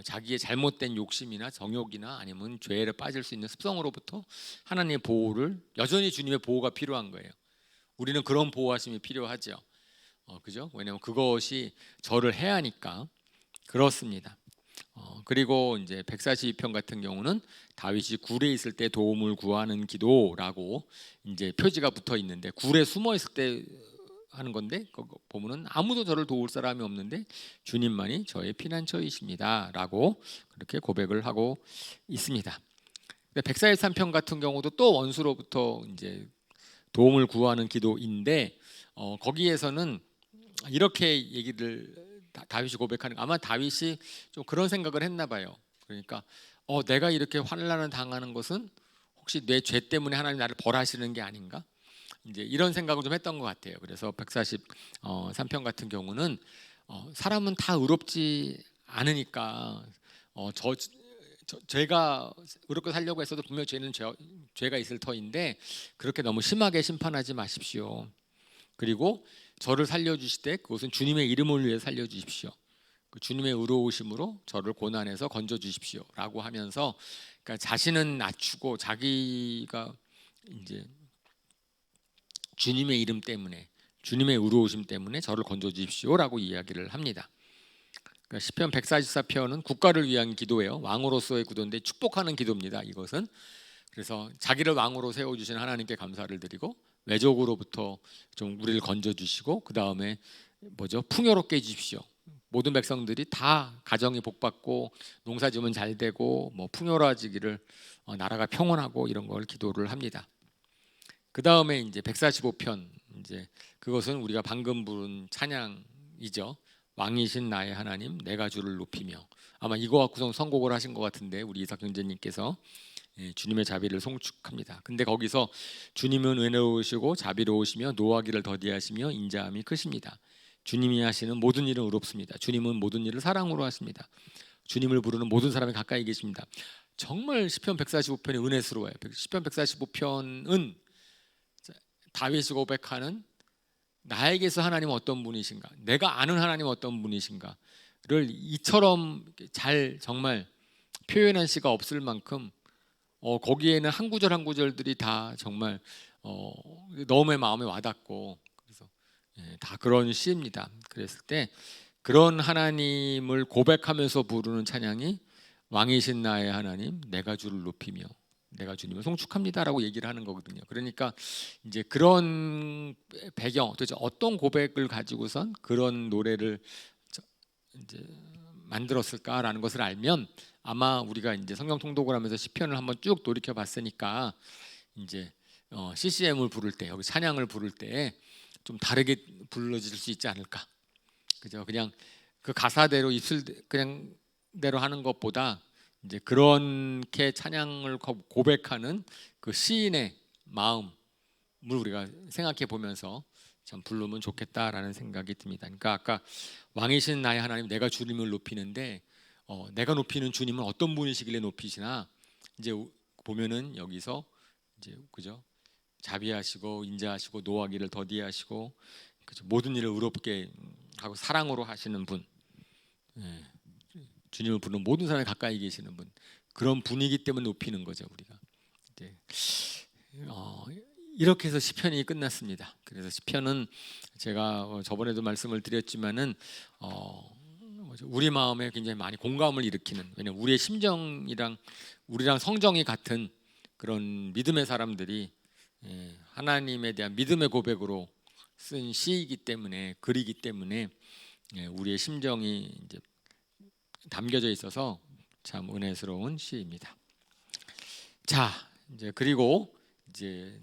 자기의 잘못된 욕심이나 정욕이나 아니면 죄에 빠질 수 있는 습성으로부터 하나님의 보호를, 여전히 주님의 보호가 필요한 거예요. 우리는 그런 보호하심이 필요하죠. 그죠? 왜냐하면 그것이 저를 해하니까. 그렇습니다. 그리고 이제 142편 같은 경우는 다윗이 굴에 있을 때 도움을 구하는 기도라고 이제 표지가 붙어 있는데, 굴에 숨어 있을 때 하는 건데, 보면은 아무도 저를 도울 사람이 없는데 주님만이 저의 피난처이십니다라고 그렇게 고백을 하고 있습니다. 143편 같은 경우도 또 원수로부터 이제 도움을 구하는 기도인데, 거기에서는 이렇게 얘기를 다윗이 고백하는, 아마 다윗이 좀 그런 생각을 했나 봐요. 그러니까 내가 이렇게 환난을 당하는 것은 혹시 내 죄 때문에 하나님 나를 벌하시는 게 아닌가? 이제 이런 생각을 좀 했던 것 같아요. 그래서 143편 같은 경우는 사람은 다 의롭지 않으니까 제가 의롭게 살려고 했어도 분명 죄는 죄가 있을 터인데 그렇게 너무 심하게 심판하지 마십시오. 그리고 저를 살려주시되 그것은 주님의 이름을 위해 살려주십시오. 그 주님의 의로우심으로 저를 고난에서 건져주십시오 라고 하면서, 그러니까 자신은 낮추고 자기가 이제 주님의 이름 때문에, 주님의 의로우심 때문에 저를 건져주십시오라고 이야기를 합니다. 그러니까 시편 144편은 국가를 위한 기도예요. 왕으로서의 기도인데 축복하는 기도입니다. 이것은. 그래서 자기를 왕으로 세워주신 하나님께 감사를 드리고, 외적으로부터 좀 우리를 건져주시고, 그 다음에 풍요롭게 해주십시오. 모든 백성들이 다 가정이 복받고 농사지으면 잘 되고 풍요로워지기를, 나라가 평온하고 이런 걸 기도를 합니다. 그 다음에 이제 145편, 이제 그것은 우리가 방금 부른 찬양이죠. 왕이신 나의 하나님, 내가 주를 높이며. 아마 이거 갖고서 선곡을 하신 것 같은데, 우리 이삭 형제님께서 주님의 자비를 송축합니다. 근데 거기서 주님은 은혜로우시고 자비로우시며 노하기를 더디하시며 인자함이 크십니다. 주님이 하시는 모든 일은 의롭습니다. 주님은 모든 일을 사랑으로 하십니다. 주님을 부르는 모든 사람이 가까이 계십니다. 정말 시편 145편이 은혜스러워요. 시편 145편은 다윗이 고백하는 나에게서 하나님은 어떤 분이신가, 내가 아는 하나님은 어떤 분이신가를 이처럼 잘 정말 표현한 시가 없을 만큼, 거기에는 한 구절 한 구절들이 다 정말 너무 마음에 와닿고, 그래서 다 그런 시입니다. 그랬을 때 그런 하나님을 고백하면서 부르는 찬양이 왕이신 나의 하나님, 내가 주를 높이며 내가 주님을 송축합니다라고 얘기를 하는 거거든요. 그러니까 이제 그런 배경, 도대체 어떤 고백을 가지고선 그런 노래를 이제 만들었을까라는 것을 알면, 아마 우리가 이제 성경 통독을 하면서 시편을 한번 쭉 돌이켜 봤으니까 이제 CCM을 부를 때, 여기 찬양을 부를 때 좀 다르게 불러질 수 있지 않을까. 그죠? 그냥 그 가사대로 입술 그냥 대로 하는 것보다 이제 그렇게 찬양을 고백하는 그 시인의 마음을 우리가 생각해 보면서 참 부르면 좋겠다라는 생각이 듭니다. 그러니까 아까 왕이신 나의 하나님, 내가 주님을 높이는데 내가 높이는 주님은 어떤 분이시길래 높이시나, 이제 보면은 여기서 이제 그죠? 자비하시고 인자하시고 노하기를 더디하시고, 그죠? 모든 일을 의롭게 하고 사랑으로 하시는 분, 주님을 부르는 모든 사람이 가까이 계시는 분, 그런 분이기 때문에 높이는 거죠 우리가. 이제 이렇게 해서 시편이 끝났습니다. 그래서 시편은 제가 저번에도 말씀을 드렸지만은 우리 마음에 굉장히 많이 공감을 일으키는, 왜냐하면 우리의 심정이랑 우리랑 성정이 같은 그런 믿음의 사람들이 하나님에 대한 믿음의 고백으로 쓴 시이기 때문에, 글이기 때문에 우리의 심정이 이제 담겨져 있어서 참 은혜스러운 시입니다. 자, 이제 그리고 이제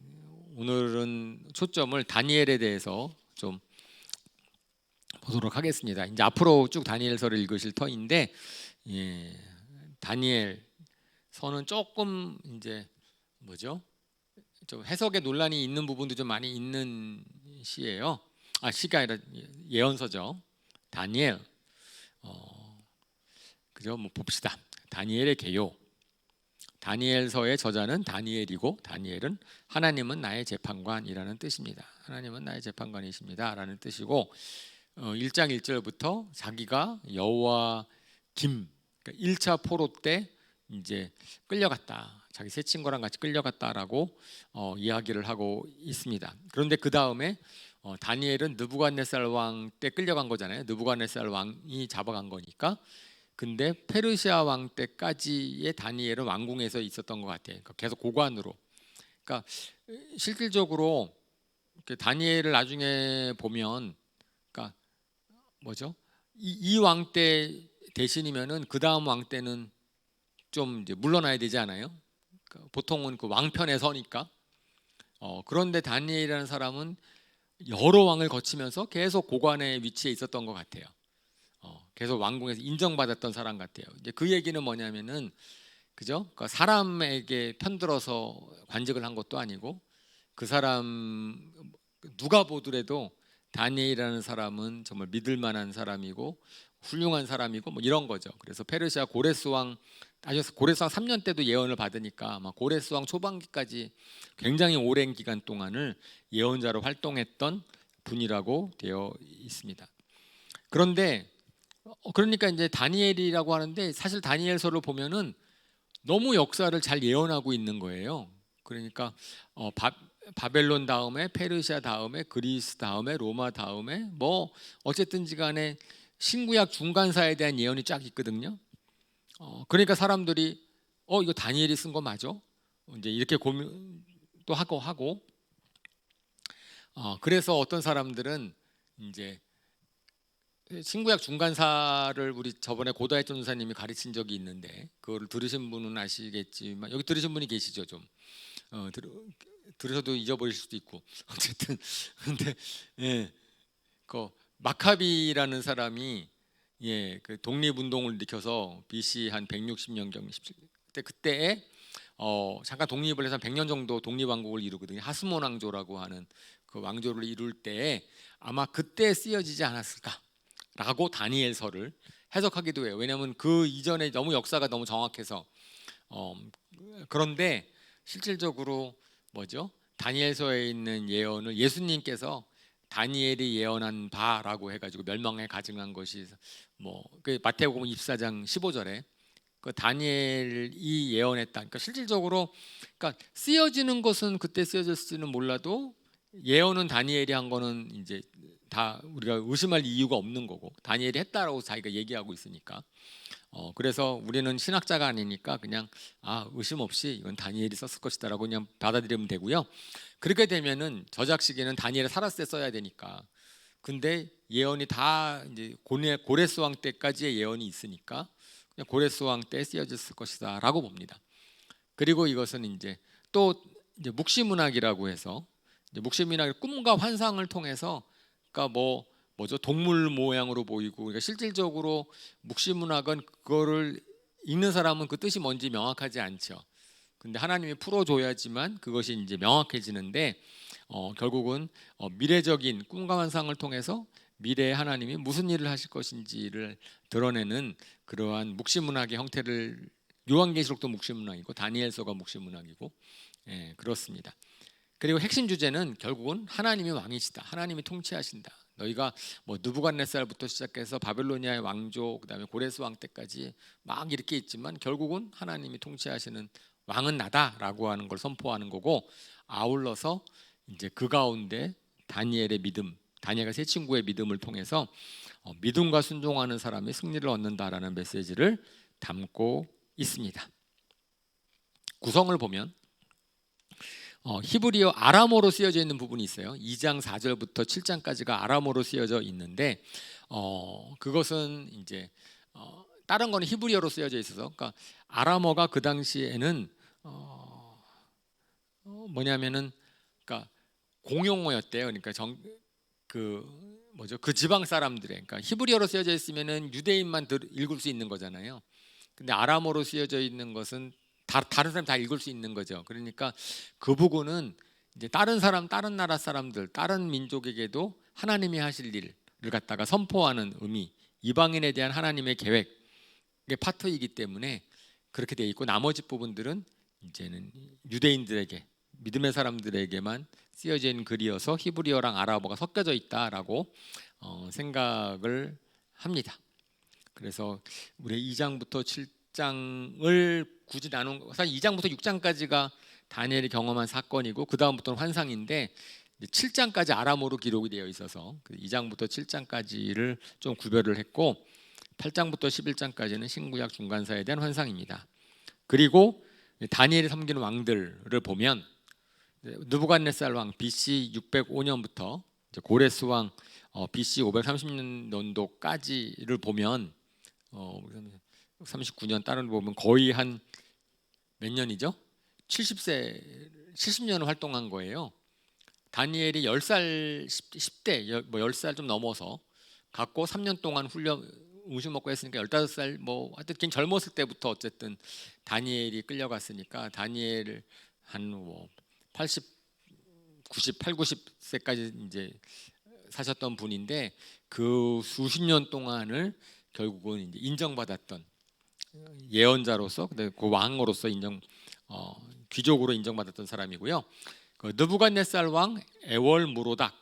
오늘은 초점을 다니엘에 대해서 좀 보도록 하겠습니다. 이제 앞으로 쭉 다니엘서를 읽으실 터인데, 예, 다니엘서는 조금 이제 뭐죠? 좀 해석에 논란이 있는 부분도 좀 많이 있는 시예요. 시가 아니라 예언서죠. 다니엘. 그죠? 뭐 봅시다. 다니엘의 개요. 다니엘서의 저자는 다니엘이고, 다니엘은 하나님은 나의 재판관이라는 뜻입니다. 하나님은 나의 재판관이십니다라는 뜻이고, 1장 1절부터 자기가 여호와 김, 그러니까 1차 포로 때 이제 끌려갔다. 자기 세 친구랑 같이 끌려갔다라고 이야기를 하고 있습니다. 그런데 그 다음에 다니엘은 느부갓네살 왕 때 끌려간 거잖아요. 느부갓네살 왕이 잡아간 거니까. 근데 페르시아 왕 때까지의 다니엘은 왕궁에서 있었던 것 같아요. 그러니까 계속 고관으로. 그러니까 실질적으로 다니엘을 나중에 보면, 그러니까 뭐죠? 이 왕 때 대신이면은 그 다음 왕 때는 좀 이제 물러나야 되지 않아요? 그러니까 보통은 그 왕편에 서니까. 그런데 다니엘이라는 사람은 여러 왕을 거치면서 계속 고관의 위치에 있었던 것 같아요. 계속 왕궁에서 인정받았던 사람 같아요. 이제 그 얘기는 뭐냐면은, 그죠? 그러니까 사람에게 편들어서 관직을 한 것도 아니고, 그 사람 누가 보더라도 다니엘이라는 사람은 정말 믿을 만한 사람이고 훌륭한 사람이고 뭐 이런 거죠. 그래서 페르시아 고레스 왕, 고레스 왕 3년 때도 예언을 받으니까 아마 고레스 왕 초반기까지 굉장히 오랜 기간 동안을 예언자로 활동했던 분이라고 되어 있습니다. 그런데 그러니까 이제 다니엘이라고 하는데, 사실 다니엘서를 보면은 너무 역사를 잘 예언하고 있는 거예요. 그러니까 바벨론 다음에 페르시아 다음에 그리스 다음에 로마 다음에 뭐 어쨌든지 간에 신구약 중간사에 대한 예언이 쫙 있거든요. 그러니까 사람들이 이거 다니엘이 쓴 거 맞아? 이제 이렇게 고민도 하고 그래서 어떤 사람들은 이제 신구약 중간사를 우리 저번에 고다혜 전도사님이 가르친 적이 있는데, 그거를 들으신 분은 아시겠지만, 여기 들으신 분이 계시죠? 좀 들으셔도 잊어버릴 수도 있고 어쨌든. 근데 그 마카비라는 사람이 그 독립운동을 일으켜서 BC 한 160년경 그때에 잠깐 독립을 해서 100년 정도 독립왕국을 이루거든요. 하스몬 왕조라고 하는 그 왕조를 이룰 때에 아마 그때 쓰여지지 않았을까라고 다니엘서를 해석하기도 해요. 왜냐하면 그 이전에 너무 역사가 너무 정확해서. 그런데 실질적으로 뭐죠? 다니엘서에 있는 예언을 예수님께서 다니엘이 예언한 바라고 해가지고 멸망에 가증한 것이 그 마태복음 24장 15절에 그 다니엘이 예언했다. 그러니까 실질적으로, 그러니까 쓰여지는 것은 그때 쓰여졌을지는 몰라도 예언은 다니엘이 한 거는 이제 다 우리가 의심할 이유가 없는 거고, 다니엘이 했다라고 자기가 얘기하고 있으니까. 그래서 우리는 신학자가 아니니까 그냥 의심 없이 이건 다니엘이 썼을 것이다라고 그냥 받아들이면 되고요. 그렇게 되면은 저작 시기는 다니엘이 살았을 때 써야 되니까. 근데 예언이 다 이제 고레스 왕 때까지의 예언이 있으니까 그냥 고레스 왕 때 쓰여졌을 것이다라고 봅니다. 그리고 이것은 이제 또 이제 묵시문학이라고 해서, 이제 묵시문학이 꿈과 환상을 통해서, 그러니까 뭐죠? 동물 모양으로 보이고, 그러니까 실질적으로 묵시문학은 그거를 읽는 사람은 그 뜻이 뭔지 명확하지 않죠. 근데 하나님이 풀어줘야지만 그것이 이제 명확해지는데, 결국은 미래적인 꿈과 환상을 통해서 미래에 하나님이 무슨 일을 하실 것인지를 드러내는 그러한 묵시문학의 형태를, 요한계시록도 묵시문학이고 다니엘서가 묵시문학이고, 그렇습니다. 그리고 핵심 주제는 결국은 하나님이 왕이시다, 하나님이 통치하신다. 너희가 뭐 느부갓네살부터 시작해서 바벨로니아의 왕조, 그다음에 고레스 왕 때까지 막 이렇게 있지만 결국은 하나님이 통치하시는 왕은 나다라고 하는 걸 선포하는 거고, 아울러서 이제 그 가운데 다니엘의 믿음, 다니엘과 세 친구의 믿음을 통해서 믿음과 순종하는 사람이 승리를 얻는다라는 메시지를 담고 있습니다. 구성을 보면 히브리어 아람어로 쓰여져 있는 부분이 있어요. 2장 4절부터 7장까지가 아람어로 쓰여져 있는데, 그것은 이제 다른 거는 히브리어로 쓰여져 있어서, 그러니까 아람어가 그 당시에는 뭐냐면은, 그러니까 공용어였대요. 그러니까 뭐죠? 그 지방 사람들의, 그러니까 히브리어로 쓰여져 있으면은 유대인만 읽을 수 있는 거잖아요. 근데 아람어로 쓰여져 있는 것은 다른 사람 다 읽을 수 있는 거죠. 그러니까 그 부분은 이제 다른 사람, 다른 나라 사람들, 다른 민족에게도 하나님이 하실 일을 갖다가 선포하는 의미, 이방인에 대한 하나님의 계획의 파트이기 때문에 그렇게 돼 있고, 나머지 부분들은 이제는 유대인들에게, 믿음의 사람들에게만 쓰여져 있는 글이어서 히브리어랑 아랍어가 섞여져 있다라고 생각을 합니다. 그래서 우리 2장부터 7장을 굳이 나눈 거, 사실 2장부터 6장까지가 다니엘이 경험한 사건이고 그 다음부터는 환상인데 7장까지 아람어로 기록이 되어 있어서 2장부터 7장까지를 좀 구별을 했고 8장부터 11장까지는 신구약 중간사에 대한 환상입니다. 그리고 다니엘이 섬기는 왕들을 보면 느부갓네살 왕 BC 605년부터 고레스 왕 BC 530년도까지를 보면 39년 다른 보면 거의 한 몇 년이죠? 70년을 활동한 거예요. 다니엘이 10살 10대 뭐 10살 좀 넘어서 갖고 3년 동안 훈련 음식 먹고 했으니까 15살 뭐 하여튼 굉장히 젊었을 때부터 어쨌든 다니엘이 끌려갔으니까 다니엘을 한 뭐 80, 90, 8, 90세까지 이제 사셨던 분인데 그 수십 년 동안을 결국은 이제 인정받았던 예언자로서, 근데 그 왕으로서 귀족으로 인정받았던 사람이고요. 그 느부갓네살 왕 에월무로닥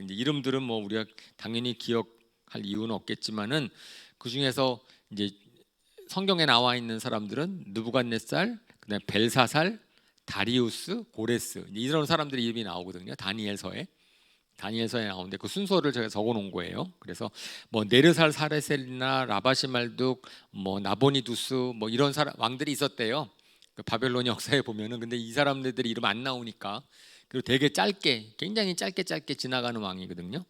이제 이름들은 뭐 우리가 당연히 기억할 이유는 없겠지만은 그 중에서 이제 성경에 나와 있는 사람들은 느부갓네살, 그다음에 벨사살, 다리우스, 고레스 이런 사람들의 이름이 나오거든요. 다니엘서에 나오는데 그 순서를 제가 적어놓은 거예요. 그래서 뭐 네르살 사레셀이나 라바시말둑, 뭐 나보니두스 뭐 이런 왕들이 있었대요. 그 바벨론 역사에 보면은. 근데 이 사람들이 이름 안 나오니까, 그리고 되게 굉장히 짧게 지나가는 왕이거든요.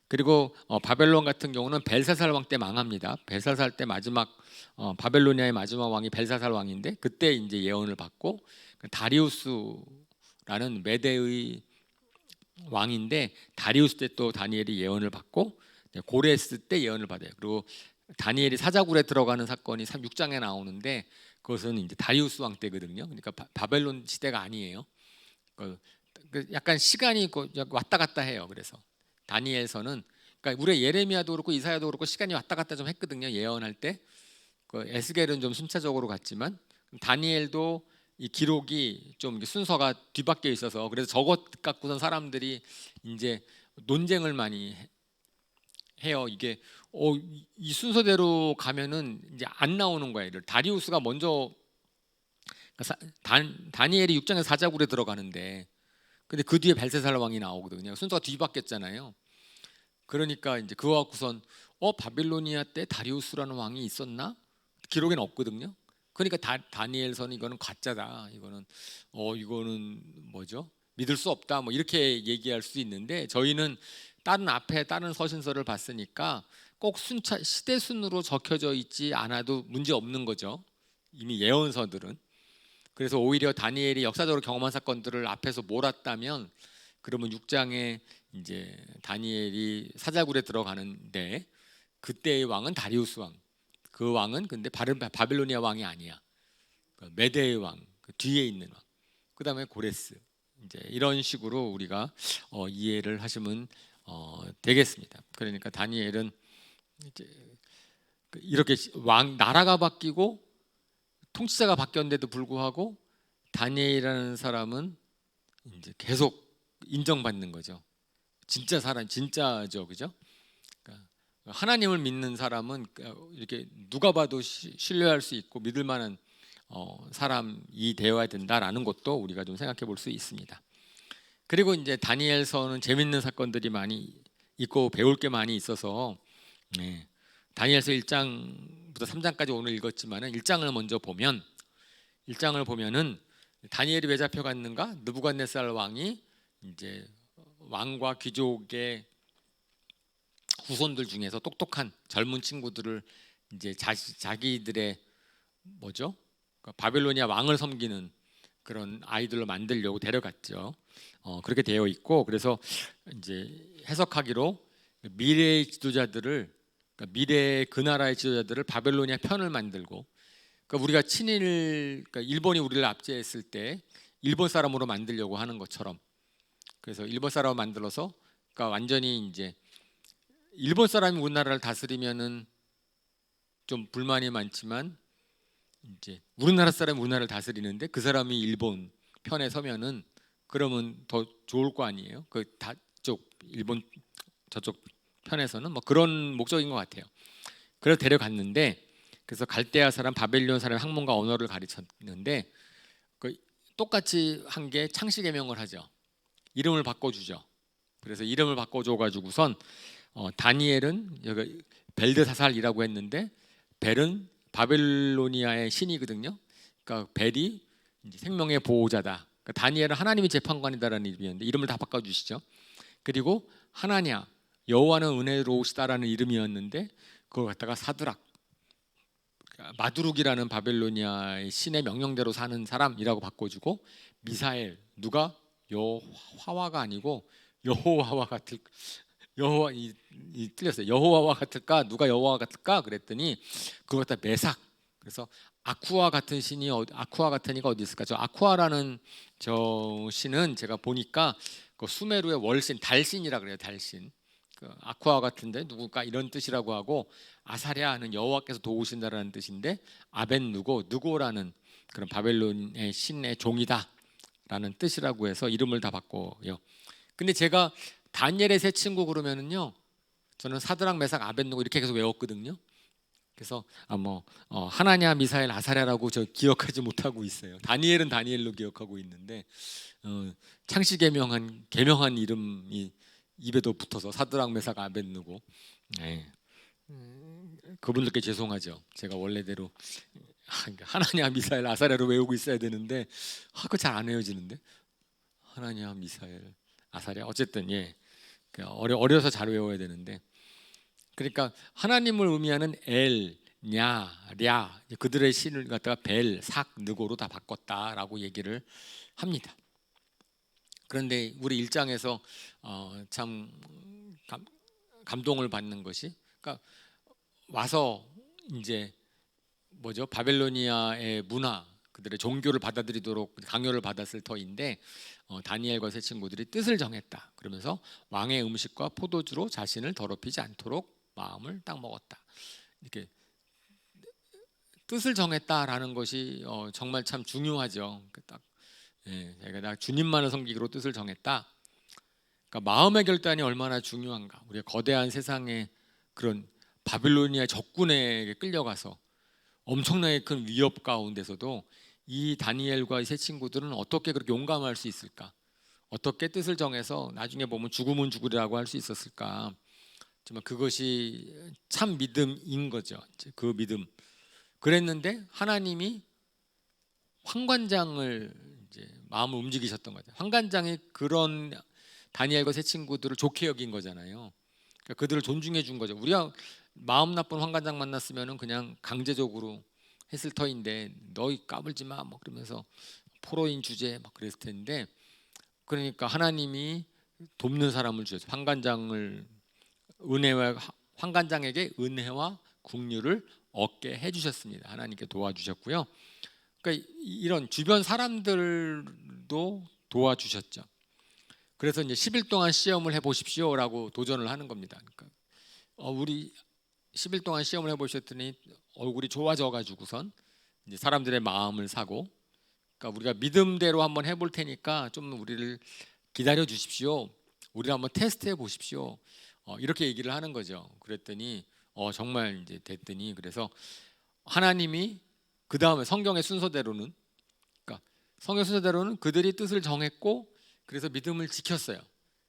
그리고 바벨론 같은 경우는 벨사살 왕 때 망합니다. 벨사살 때 마지막 바벨로니아의 마지막 왕이 벨사살 왕인데 그때 이제 예언을 받고, 다리우스라는 메대의 왕인데 다리우스 때 또 다니엘이 예언을 받고 고레스 때 예언을 받아요. 그리고 다니엘이 사자굴에 들어가는 사건이 6장에 나오는데 그것은 이제 다리우스 왕 때거든요. 그러니까 바벨론 시대가 아니에요. 약간 시간이 왔다 갔다 해요. 그래서 다니엘서는, 그러니까 우리 예레미야도 그렇고 이사야도 그렇고 시간이 왔다 갔다 좀 했거든요. 예언할 때. 에스겔은 좀 순차적으로 갔지만 다니엘도 이 기록이 좀 순서가 뒤바뀌어 있어서, 그래서 저것 갖고선 사람들이 이제 논쟁을 많이 해요. 이게 이 순서대로 가면은 이제 안 나오는 거예요. 다리우스가 먼저, 다니엘이 6장에 사자굴에 들어가는데 근데 그 뒤에 벨사살 왕이 나오거든요. 순서가 뒤바뀌었잖아요. 그러니까 이제 그거 갖고선 바빌로니아 때 다리우스라는 왕이 있었나? 기록에는 없거든요. 그러니까 다니엘서는 이거는 가짜다. 이거는 뭐죠? 믿을 수 없다. 뭐 이렇게 얘기할 수 있는데, 저희는 다른 서신서를 봤으니까 꼭 시대 순으로 적혀져 있지 않아도 문제 없는 거죠. 이미 예언서들은. 그래서 오히려 다니엘이 역사적으로 경험한 사건들을 앞에서 몰았다면, 그러면 6장에 이제 다니엘이 사자굴에 들어가는데 그때의 왕은 다리우스 왕. 그 왕은 근데 바빌로니아 왕이 아니야. 메대의 왕, 그 뒤에 있는 왕. 그다음에 고레스. 이제 이런 식으로 우리가 이해를 하시면 되겠습니다. 그러니까 다니엘은 이제 이렇게 나라가 바뀌고 통치자가 바뀌었는데도 불구하고 다니엘이라는 사람은 이제 계속 인정받는 거죠. 진짜죠, 그죠? 그러니까 하나님을 믿는 사람은 이렇게 누가 봐도 신뢰할 수 있고 믿을 만한 사람이 되어야 된다라는 것도 우리가 좀 생각해 볼 수 있습니다. 그리고 이제 다니엘서는 재밌는 사건들이 많이 있고 배울 게 많이 있어서 다니엘서 1장부터 3장까지 오늘 읽었지만은 1장을 먼저 보면, 1장을 보면은 다니엘이 왜 잡혀갔는가? 느부갓네살 왕이 이제 왕과 귀족의 후손들 중에서 똑똑한 젊은 친구들을 이제 자기들의 뭐죠? 바빌로니아 왕을 섬기는 그런 아이들로 만들려고 데려갔죠. 그렇게 되어 있고, 그래서 이제 해석하기로 미래의 지도자들을, 그러니까 미래의 그 나라의 지도자들을 바벨로니아 편을 만들고, 그러니까 우리가 친일, 그러니까 일본이 우리를 압제했을 때 일본 사람으로 만들려고 하는 것처럼, 그래서 일본 사람을 만들어서, 그러니까 완전히 이제 일본 사람이 우리나라를 다스리면은 좀 불만이 많지만, 이제 우리나라 사람이 우리나라를 다스리는데 그 사람이 일본 편에 서면은 그러면 더 좋을 거 아니에요. 그 다쪽 일본 저쪽 편에서는 뭐 그런 목적인 것 같아요. 그래서 데려갔는데, 그래서 갈대아 사람, 바벨론 사람의 학문과 언어를 가르쳤는데, 그 똑같이 한 게 창씨개명을 하죠. 이름을 바꿔주죠. 그래서 이름을 바꿔줘가지고선 다니엘은 여기 벨드사살이라고 했는데, 벨은 바벨로니아의 신이거든요. 그러니까 벨이 이제 생명의 보호자다. 그러니까 다니엘은 하나님의 재판관이다라는 이름이었는데 이름을 다 바꿔주시죠. 그리고 하나냐, 여호와는 은혜로우시다라는 이름이었는데 그걸 갖다가 사드락, 그러니까 마두룩이라는 바벨로니아의 신의 명령대로 사는 사람이라고 바꿔주고, 미사엘, 누가 여호와가 아니고 여호와와 같을, 여호와 틀렸어요. 여호와와 같을까? 누가 여호와 같을까? 그랬더니 그걸 갖다 메삭. 그래서 아쿠아 같은 신이 아쿠아 같은 이가 어디 있을까? 저 아쿠아라는 저 신은 제가 보니까 그 수메르의 월신, 달신이라 그래요. 달신. 그 아쿠아 같은데 누굴까 이런 뜻이라고 하고, 아사랴는 여호와께서 도우신다라는 뜻인데, 누고라는 그런 바벨론의 신의 종이다라는 뜻이라고 해서 이름을 다 바꿔요. 근데 제가 다니엘의 세 친구 그러면은요, 저는 사드락 메삭 아벳누고 이렇게 계속 외웠거든요. 그래서 하나냐, 미사엘, 아사랴라고 저 기억하지 못하고 있어요. 다니엘은 다니엘로 기억하고 있는데 창시 개명한 이름이 입에도 붙어서 사드락 메삭 아벳누고. 네. 그분들께 죄송하죠. 제가 원래대로 하나냐, 미사엘, 아사랴로 외우고 있어야 되는데 그거 잘 안 외워지는데. 하나냐, 미사엘, 아사랴, 어쨌든 예, 어려서 잘 외워야 되는데, 그러니까 하나님을 의미하는 엘, 냐, 랴, 그들의 신을 갖다가 벨, 삭, 느고로 다 바꿨다라고 얘기를 합니다. 그런데 우리 일장에서 참 감동을 받는 것이, 그러니까 와서 이제 바벨로니아의 문화, 그들의 종교를 받아들이도록 강요를 받았을 터인데, 다니엘과 세 친구들이 뜻을 정했다. 그러면서 왕의 음식과 포도주로 자신을 더럽히지 않도록 마음을 딱 먹었다. 이렇게 뜻을 정했다라는 것이 정말 참 중요하죠. 제가 주님만을 섬기기로 뜻을 정했다. 그러니까 마음의 결단이 얼마나 중요한가. 우리가 거대한 세상의 그런 바빌로니아 적군에게 끌려가서 엄청나게 큰 위협 가운데서도 이 다니엘과 이 세 친구들은 어떻게 그렇게 용감할 수 있을까? 어떻게 뜻을 정해서 나중에 보면 죽으면 죽으리라고 할 수 있었을까? 정말 그것이 참 믿음인 거죠. 그 믿음. 그랬는데 하나님이 환관장을 이제 마음을 움직이셨던 거죠. 환관장이 그런 다니엘과 세 친구들을 좋게 여긴 거잖아요. 그러니까 그들을 존중해 준 거죠. 우리가 마음 나쁜 환관장 만났으면은 그냥 강제적으로 했을 터인데, 너희 까불지 마 뭐 그러면서 포로인 주제 막 그랬을 텐데, 그러니까 하나님이 돕는 사람을 주셔서 환관장에게 은혜와 긍휼을 얻게 해주셨습니다. 하나님께 도와주셨고요. 그러니까 이런 주변 사람들도 도와주셨죠. 그래서 이제 10일 동안 시험을 해보십시오라고 도전을 하는 겁니다. 그러니까 우리 10일 동안 시험을 해보셨더니 얼굴이 좋아져가지고선 이제 사람들의 마음을 사고, 그러니까 우리가 믿음대로 한번 해볼 테니까 좀 우리를 기다려 주십시오. 우리를 한번 테스트해 보십시오. 이렇게 얘기를 하는 거죠. 그랬더니 정말 이제 됐더니, 그래서 하나님이 그 다음에 성경의 순서대로는, 그러니까 성경 순서대로는 그들이 뜻을 정했고 그래서 믿음을 지켰어요.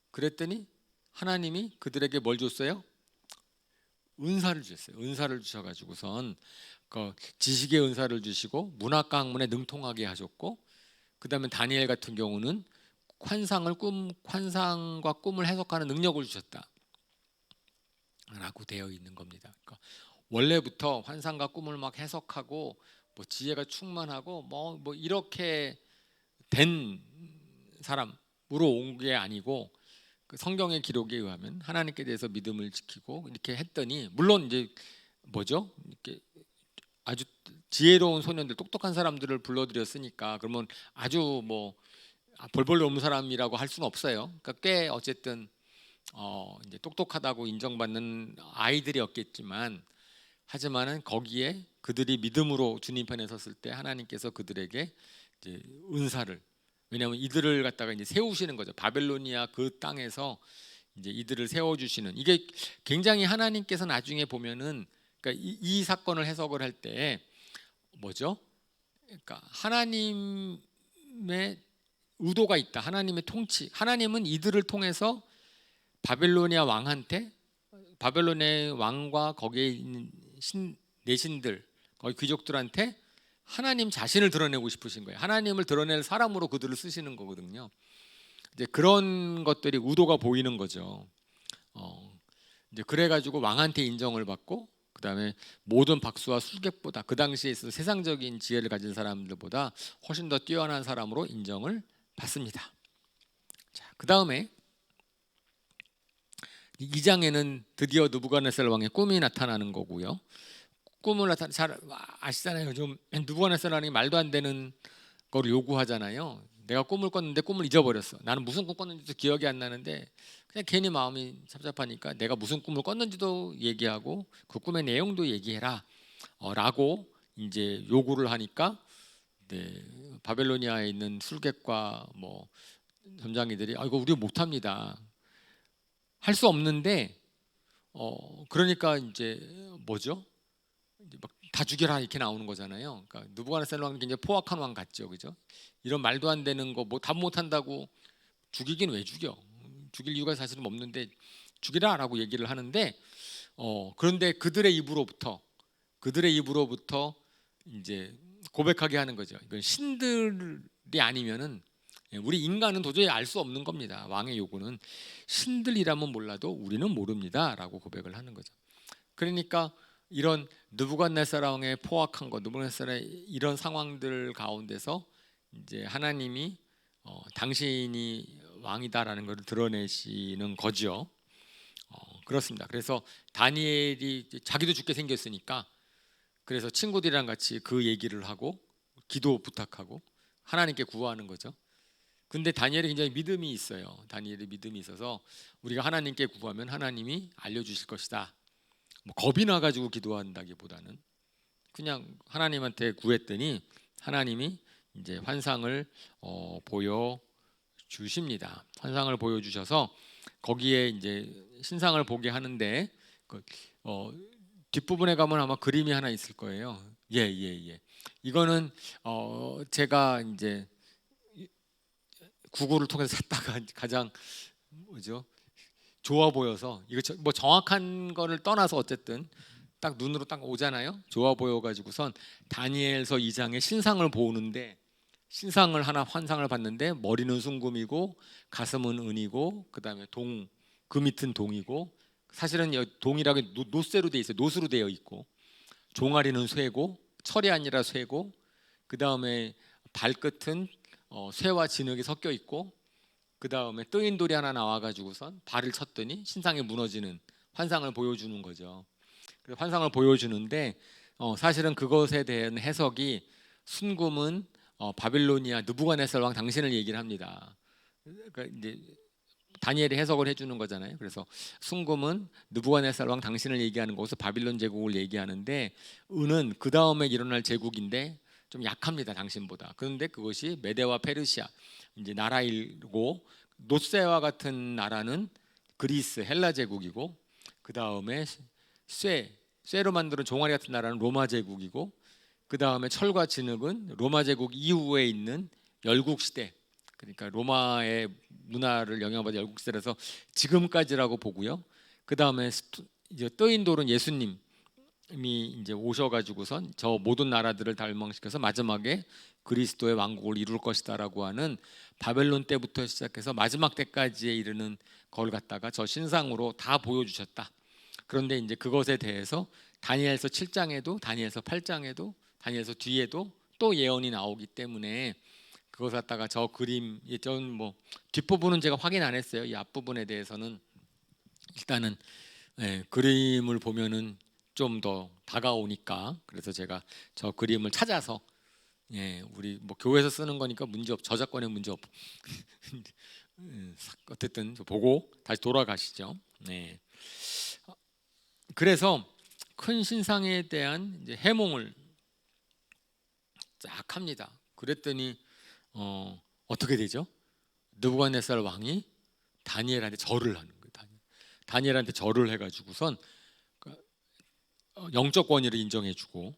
그랬더니 하나님이 그들에게 뭘 줬어요? 은사를 주셨어요. 은사를 주셔가지고선 그 지식의 은사를 주시고 문학과 학문에 능통하게 하셨고, 그 다음에 다니엘 같은 경우는 환상과 꿈을 해석하는 능력을 주셨다 라고 되어 있는 겁니다. 그러니까 원래부터 환상과 꿈을 막 해석하고 뭐 지혜가 충만하고 뭐 이렇게 된 사람으로 온 게 아니고, 그 성경의 기록에 의하면 하나님께 대해서 믿음을 지키고 이렇게 했더니, 물론 이제 뭐죠? 이렇게 아주 지혜로운 소년들, 똑똑한 사람들을 불러들였으니까 그러면 아주 뭐 벌벌 넘는 사람이라고 할 수는 없어요. 그러니까 꽤 어쨌든 이제 똑똑하다고 인정받는 아이들이었겠지만, 하지만은 거기에 그들이 믿음으로 주님 편에 섰을 때 하나님께서 그들에게 이제 은사를, 왜냐하면 이들을 갖다가 이제 세우시는 거죠. 바벨로니아 그 땅에서 이제 이들을 세워 주시는, 이게 굉장히 하나님께서 나중에 보면은, 그러니까 이 사건을 해석을 할 때 뭐죠? 그러니까 하나님의 의도가 있다. 하나님의 통치. 하나님은 이들을 통해서 바벨로니아 왕한테, 바벨론의 왕과 거기에 있는 내신들, 거기 귀족들한테 하나님 자신을 드러내고 싶으신 거예요. 하나님을 드러낼 사람으로 그들을 쓰시는 거거든요. 이제 그런 것들이 의도가 보이는 거죠. 이제 그래가지고 왕한테 인정을 받고, 그 다음에 모든 박수와 술객보다 그 당시에 있어서 세상적인 지혜를 가진 사람들보다 훨씬 더 뛰어난 사람으로 인정을 받습니다. 자, 그 다음에 2장에는 드디어 느부갓네살 왕의 꿈이 나타나는 거고요. 꿈을 잘 아시잖아요. 좀 느부갓네살이 말도 안 되는 걸 요구하잖아요. 내가 꿈을 꿨는데 꿈을 잊어버렸어. 나는 무슨 꿈 꿨는지도 기억이 안 나는데 그냥 괜히 마음이 답답하니까 내가 무슨 꿈을 꿨는지도 얘기하고 그 꿈의 내용도 얘기해라 라고 이제 요구를 하니까, 네, 바벨로니아에 있는 술객과 뭐 점장이들이 이거 우리 못합니다. 할 수 없는데 그러니까 이제 뭐죠? 이제 막 다 죽여라 이렇게 나오는 거잖아요. 그러니까 느부갓네살 왕은 굉장히 포악한 왕 같죠, 그죠? 이런 말도 안 되는 거 뭐 답 못한다고 죽이긴 왜 죽여? 죽일 이유가 사실은 없는데 죽이라라고 얘기를 하는데, 그런데 그들의 입으로부터 이제 고백하게 하는 거죠. 이건 신들이 아니면은, 우리 인간은 도저히 알 수 없는 겁니다. 왕의 요구는 신들이라면 몰라도 우리는 모릅니다라고 고백을 하는 거죠. 그러니까 이런 느부갓네살 왕의 포악한 것, 느부갓네살의 이런 상황들 가운데서 이제 하나님이 당신이 왕이다라는 것을 드러내시는 거죠. 그렇습니다. 그래서 다니엘이 자기도 죽게 생겼으니까, 그래서 친구들이랑 같이 그 얘기를 하고 기도 부탁하고 하나님께 구하는 거죠. 근데 다니엘이 굉장히 믿음이 있어요. 다니엘이 믿음이 있어서 우리가 하나님께 구하면 하나님이 알려주실 것이다. 뭐 겁이 나가지고 기도한다기보다는 그냥 하나님한테 구했더니 하나님이 이제 환상을 보여 주십니다. 환상을 보여주셔서 거기에 이제 신상을 보게 하는데, 뒷부분에 가면 아마 그림이 하나 있을 거예요. 예. 이거는 제가 이제 구글을 통해서 찾다가 가장 뭐죠? 좋아 보여서, 이거 뭐 정확한 거를 떠나서 어쨌든 딱 눈으로 딱 오잖아요. 좋아 보여가지고선 다니엘서 2장의 신상을 보는데, 신상을 하나 환상을 봤는데 머리는 순금이고 가슴은 은이고 그다음에 그 밑은 동이고, 사실은 동이라고 노쇠로 되어 있어요. 노수로 되어 있고, 종아리는 쇠고, 철이 아니라 쇠고, 그다음에 발끝은 쇠와 진흙이 섞여 있고, 그다음에 뜨인 돌이 하나 나와가지고선 발을 쳤더니 신상이 무너지는 환상을 보여주는 거죠. 그래서 환상을 보여주는데 사실은 그것에 대한 해석이, 순금은 바빌로니아 느부갓네살 왕 당신을 얘기를 합니다. 그러니까 이제 다니엘이 해석을 해주는 거잖아요. 그래서 순금은 느부갓네살 왕 당신을 얘기하는 거기서 바빌론 제국을 얘기하는데, 은은 그 다음에 일어날 제국인데 좀 약합니다, 당신보다. 그런데 그것이 메데와 페르시아 이제 나라이고, 노쇠와 같은 나라는 그리스 헬라 제국이고, 그 다음에 쇠로 만드는 종아리 같은 나라는 로마 제국이고, 그 다음에 철과 진흙은 로마 제국 이후에 있는 열국 시대, 그러니까 로마의 문화를 영향받은 열국 시대라서 지금까지라고 보고요. 그 다음에 이제 뜨인 돌은 예수님이 이제 오셔가지고선 저 모든 나라들을 다 멸망시켜서 마지막에 그리스도의 왕국을 이룰 것이다라고 하는 바벨론 때부터 시작해서 마지막 때까지에 이르는 걸 갖다가 저 신상으로 다 보여주셨다. 그런데 이제 그것에 대해서 다니엘서 7장에도 다니엘서 8장에도 다니엘서 뒤에도 또 예언이 나오기 때문에 그것 갖다가 저 그림 전뭐 뒷부분은 제가 확인 안 했어요. 이 앞부분에 대해서는 일단은 그림을 보면은 좀 더 다가오니까 그래서 제가 저 그림을 찾아서 우리 뭐 교회에서 쓰는 거니까 문제 없 저작권에 문제 없 어쨌든 보고 다시 돌아가시죠. 네. 그래서 큰 신상에 대한 이제 해몽을 쫙 합니다. 그랬더니 어떻게 되죠? 느부갓네살 왕이 다니엘한테 절을 하는 거예요. 다니엘한테 절을 해가지고선 영적 권위를 인정해주고,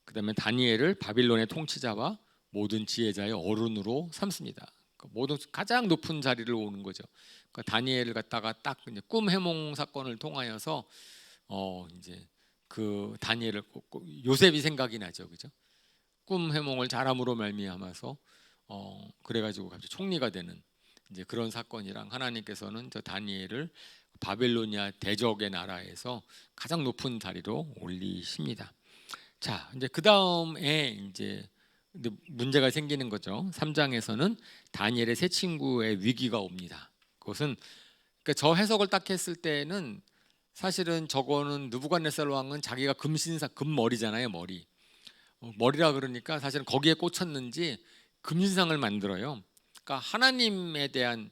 그다음에 다니엘을 바빌론의 통치자와 모든 지혜자의 어른으로 삼습니다. 모든 가장 높은 자리를 오는 거죠. 그러니까 다니엘을 갖다가 딱 이제 꿈 해몽 사건을 통하여서 이제 그 다니엘을 요셉이 생각이 나죠, 그죠? 꿈 해몽을 잘함으로 말미암아서 그래가지고 갑자기 총리가 되는 이제 그런 사건이랑 하나님께서는 저 다니엘을 바벨로니아 대적의 나라에서 가장 높은 자리로 올리십니다. 자, 이제 그 다음에 이제 문제가 생기는 거죠. 3장에서는 다니엘의 세 친구의 위기가 옵니다. 그것은 그러니까 저 해석을 딱 했을 때는 사실은 저거는 느부갓네살 왕은 자기가 금머리잖아요, 머리. 머리라 그러니까 사실은 거기에 꽂혔는지 금신상을 만들어요. 그러니까 하나님에 대한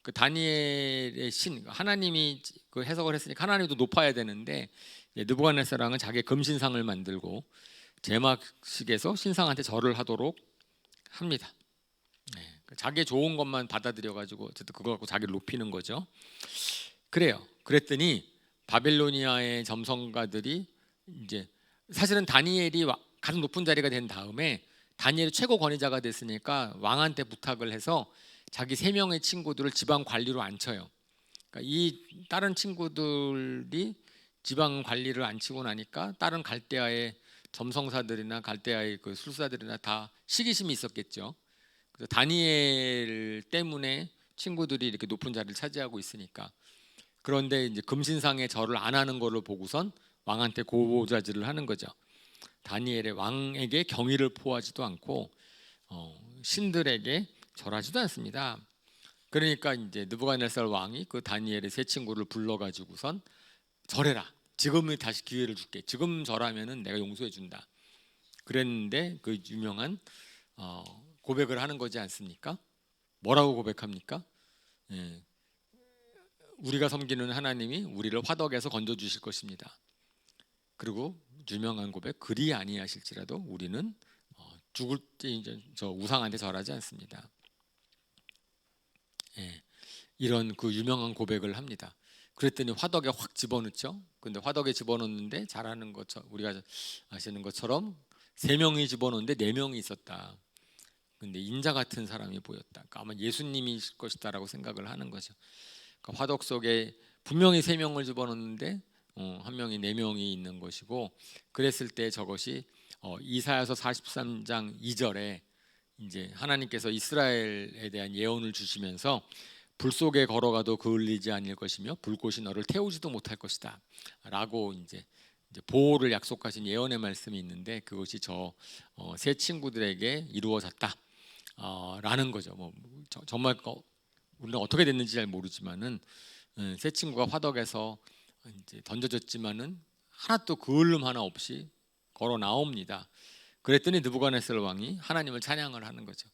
그 다니엘의 신, 하나님이 그 해석을 했으니까 하나님도 높아야 되는데 느부갓네살 왕은 자기의 금신상을 만들고 제막식에서 신상한테 절을 하도록 합니다. 자기의 좋은 것만 받아들여 가지고 어쨌든 그거 갖고 자기를 높이는 거죠. 그래요. 그랬더니 바빌로니아의 점성가들이 이제 사실은 다니엘이 가장 높은 자리가 된 다음에 다니엘이 최고 권위자가 됐으니까 왕한테 부탁을 해서 자기 3명의 친구들을 지방 관리로 앉혀요. 그러니까 이 다른 친구들이 지방 관리를 앉히고 나니까 다른 갈대아의 점성사들이나 갈대아의 그 술사들이나 다 시기심이 있었겠죠. 그래서 다니엘 때문에 친구들이 이렇게 높은 자리를 차지하고 있으니까. 그런데 이제 금신상에 절을 안 하는 거를 보고선 왕한테 고보자질을 하는 거죠. 다니엘의 왕에게 경의를 표하지도 않고 신들에게 절하지도 않습니다. 그러니까 이제 느부갓네살 왕이 그 다니엘의 세 친구를 불러가지고선 절해라. 지금은 다시 기회를 줄게. 지금 절하면은 내가 용서해 준다. 그랬는데 그 유명한 고백을 하는 거지 않습니까? 뭐라고 고백합니까? 우리가 섬기는 하나님이 우리를 화덕에서 건져 주실 것입니다. 그리고 유명한 고백, 그리 아니하실지라도 우리는 죽을 때 이제 저 우상한테 절하지 않습니다. 이런 그 유명한 고백을 합니다. 그랬더니 화덕에 확 집어넣죠. 근데 화덕에 집어넣는데 잘하는 것처럼 우리가 아시는 것처럼 3명이 집어넣는데 4명이 있었다. 근데 인자 같은 사람이 보였다. 그러니까 아마 예수님이실 것이다라고 생각을 하는 거죠. 그러니까 화덕 속에 분명히 3명을 집어넣는데 한 명이 4명이 있는 것이고, 그랬을 때 저것이 이사야서 43장 2절에 이제 하나님께서 이스라엘에 대한 예언을 주시면서 불 속에 걸어가도 그을리지 않을 것이며 불꽃이 너를 태우지도 못할 것이다 라고 이제 보호를 약속하신 예언의 말씀이 있는데, 그것이 저 세 친구들에게 이루어졌다 라는 거죠. 뭐 정말 우리는 어떻게 됐는지 잘 모르지만은 세 친구가 화덕에서 이제 던져졌지만은 하나도 그을름 하나 없이 걸어 나옵니다. 그랬더니 느부갓네살 왕이 하나님을 찬양을 하는 거죠.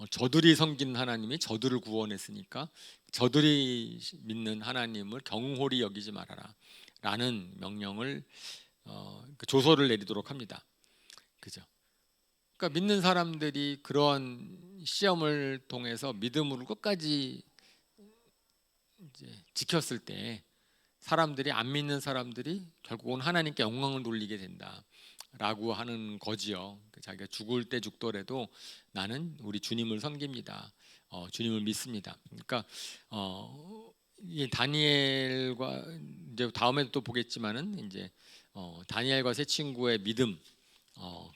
저들이 섬기는 하나님이 저들을 구원했으니까 저들이 믿는 하나님을 경홀히 여기지 말아라 라는 명령을 조서를 내리도록 합니다. 그죠? 그러니까 믿는 사람들이 그런 시험을 통해서 믿음으로 끝까지 이제 지켰을 때 사람들이 안 믿는 사람들이 결국은 하나님께 영광을 돌리게 된다라고 하는 거지요. 자기가 죽을 때 죽더라도 나는 우리 주님을 섬깁니다. 주님을 믿습니다. 그러니까 이 다니엘과 이제 다음에도 또 보겠지만은 이제 다니엘과 세 친구의 믿음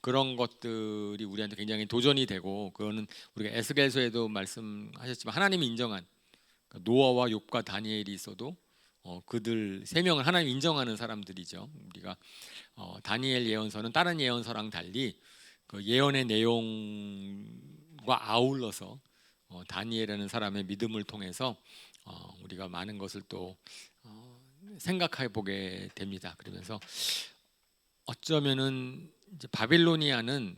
그런 것들이 우리한테 굉장히 도전이 되고, 그거는 우리가 에스겔서에도 말씀하셨지만 하나님이 인정한 노아와 욥과 다니엘이 있어도 그들 3명을 하나님 인정하는 사람들이죠. 우리가 다니엘 예언서는 다른 예언서랑 달리 그 예언의 내용을 다니엘과 아울러서 다니엘이라는 사람의 믿음을 통해서 우리가 많은 것을 또 생각해 보게 됩니다. 그러면서 어쩌면은 이제 바빌로니아는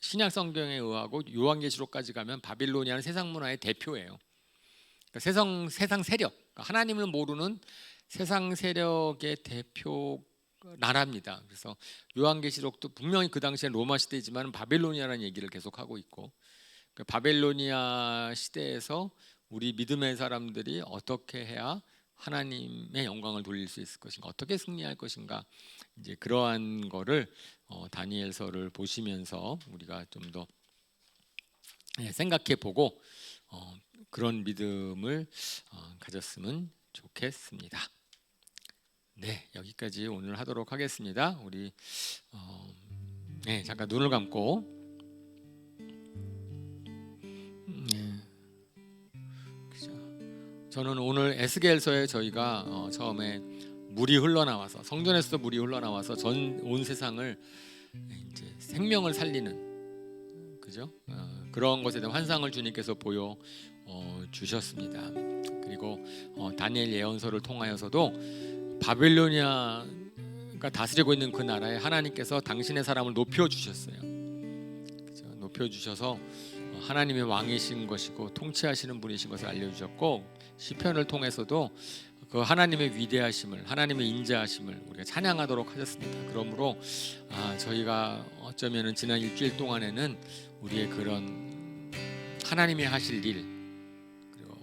신약 성경에 의하고 요한계시록까지 가면 바빌로니아는 세상 문화의 대표예요. 그러니까 세상 세력, 그러니까 하나님을 모르는 세상 세력의 대표 나라입니다. 그래서 요한계시록도 분명히 그 당시에 로마 시대이지만 바빌로니아라는 얘기를 계속 하고 있고, 그 바빌로니아 시대에서 우리 믿음의 사람들이 어떻게 해야 하나님의 영광을 돌릴 수 있을 것인가, 어떻게 승리할 것인가, 이제 그러한 거를 다니엘서를 보시면서 우리가 좀 더 생각해 보고 그런 믿음을 가졌으면 좋겠습니다. 네, 여기까지 오늘 하도록 하겠습니다. 우리 잠깐 눈을 감고 저는 오늘 에스겔서에 저희가 처음에 물이 흘러나와서 성전에서도 물이 흘러나와서 전 온 세상을 이제 생명을 살리는 그죠? 그런 것에 대한 환상을 주님께서 보여 주셨습니다. 그리고 다니엘 예언서를 통하여서도 바빌로니아가 다스리고 있는 그 나라에 하나님께서 당신의 사람을 높여 주셨어요. 그죠? 높여 주셔서 하나님의 왕이신 것이고 통치하시는 분이신 것을 알려주셨고, 시편을 통해서도 그 하나님의 위대하심을, 하나님의 인자하심을 우리가 찬양하도록 하셨습니다. 그러므로 저희가 어쩌면은 지난 일주일 동안에는 우리의 그런 하나님이 하실 일, 그리고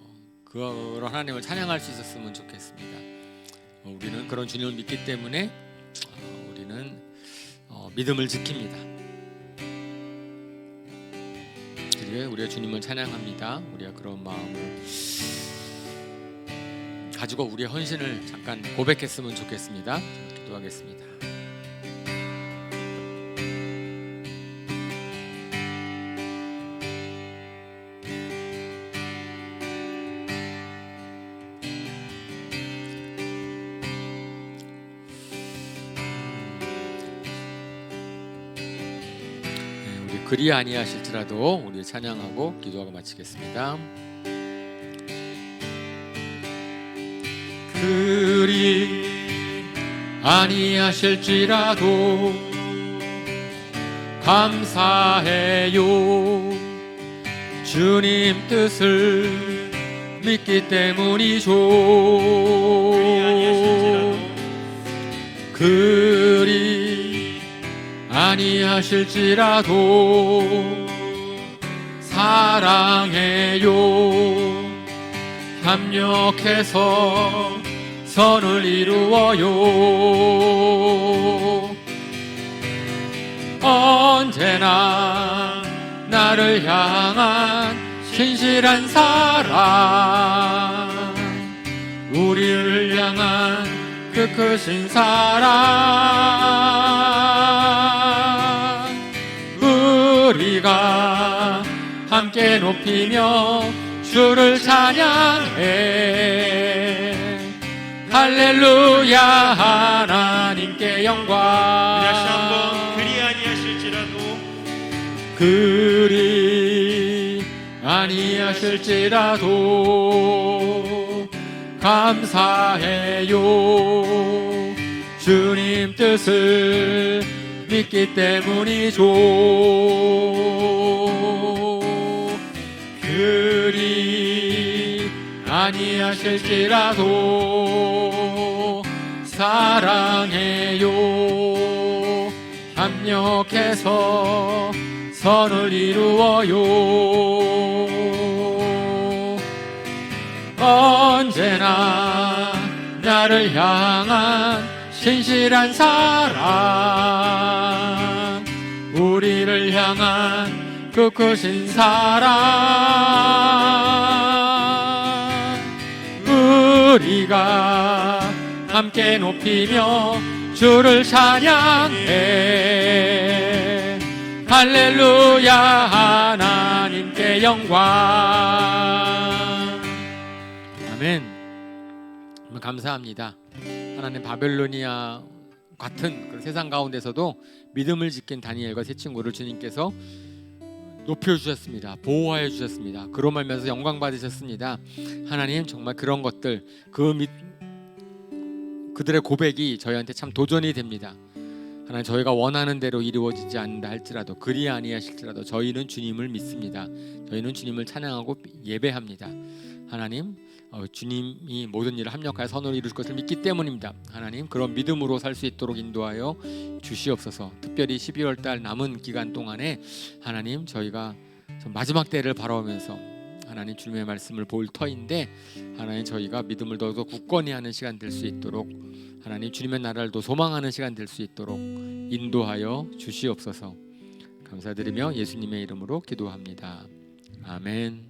그런 하나님을 찬양할 수 있었으면 좋겠습니다. 우리는 그런 주님을 믿기 때문에 우리는 믿음을 지킵니다. 그리고 우리가 주님을 찬양합니다. 우리가 그런 마음을 가지고 우리의 헌신을 잠깐 고백했으면 좋겠습니다. 기도하겠습니다. 우리 그리 아니하실지라도 우리 찬양하고 기도하고 마치겠습니다. 그리 아니하실지라도 감사해요. 주님 뜻을 믿기 때문이죠. 그리 아니하실지라도 사랑해요. 합력해서 선을 이루어요. 언제나 나를 향한 신실한 사랑, 우리를 향한 그 크신 사랑, 우리가 함께 높이며 주를 찬양해. 할렐루야. 하나님께 영광. 다시 한번 그리 아니하실지라도, 그리 아니하실지라도 감사해요. 주님 뜻을 믿기 때문이죠. 그리 아니하실지라도 사랑해요. 합력해서 선을 이루어요. 언제나 나를 향한 신실한 사랑, 우리를 향한 그 크신 사랑, 우리가 함께 높이며 주를 찬양해. 할렐루야. 하나님께 영광. 아멘. 감사합니다. 하나님, 바벨로니아 같은 그런 세상 가운데서도 믿음을 지킨 다니엘과 세 친구를 주님께서 높여주셨습니다. 보호하여 주셨습니다. 그로 말미암아서 영광 받으셨습니다. 하나님 정말 그런 것들 그들의 고백이 저희한테 참 도전이 됩니다. 하나님 저희가 원하는 대로 이루어지지 않는다 할지라도 그리 아니하실지라도 저희는 주님을 믿습니다. 저희는 주님을 찬양하고 예배합니다. 하나님 주님이 모든 일을 합력하여 선으로 이루실 것을 믿기 때문입니다. 하나님 그런 믿음으로 살 수 있도록 인도하여 주시옵소서. 특별히 12월 달 남은 기간 동안에 하나님 저희가 마지막 때를 바라보면서 하나님 주님의 말씀을 볼 터인데 하나님 저희가 믿음을 더더 굳건히 하는 시간 될 수 있도록 하나님 주님의 나라를 더 소망하는 시간 될 수 있도록 인도하여 주시옵소서. 감사드리며 예수님의 이름으로 기도합니다. 아멘.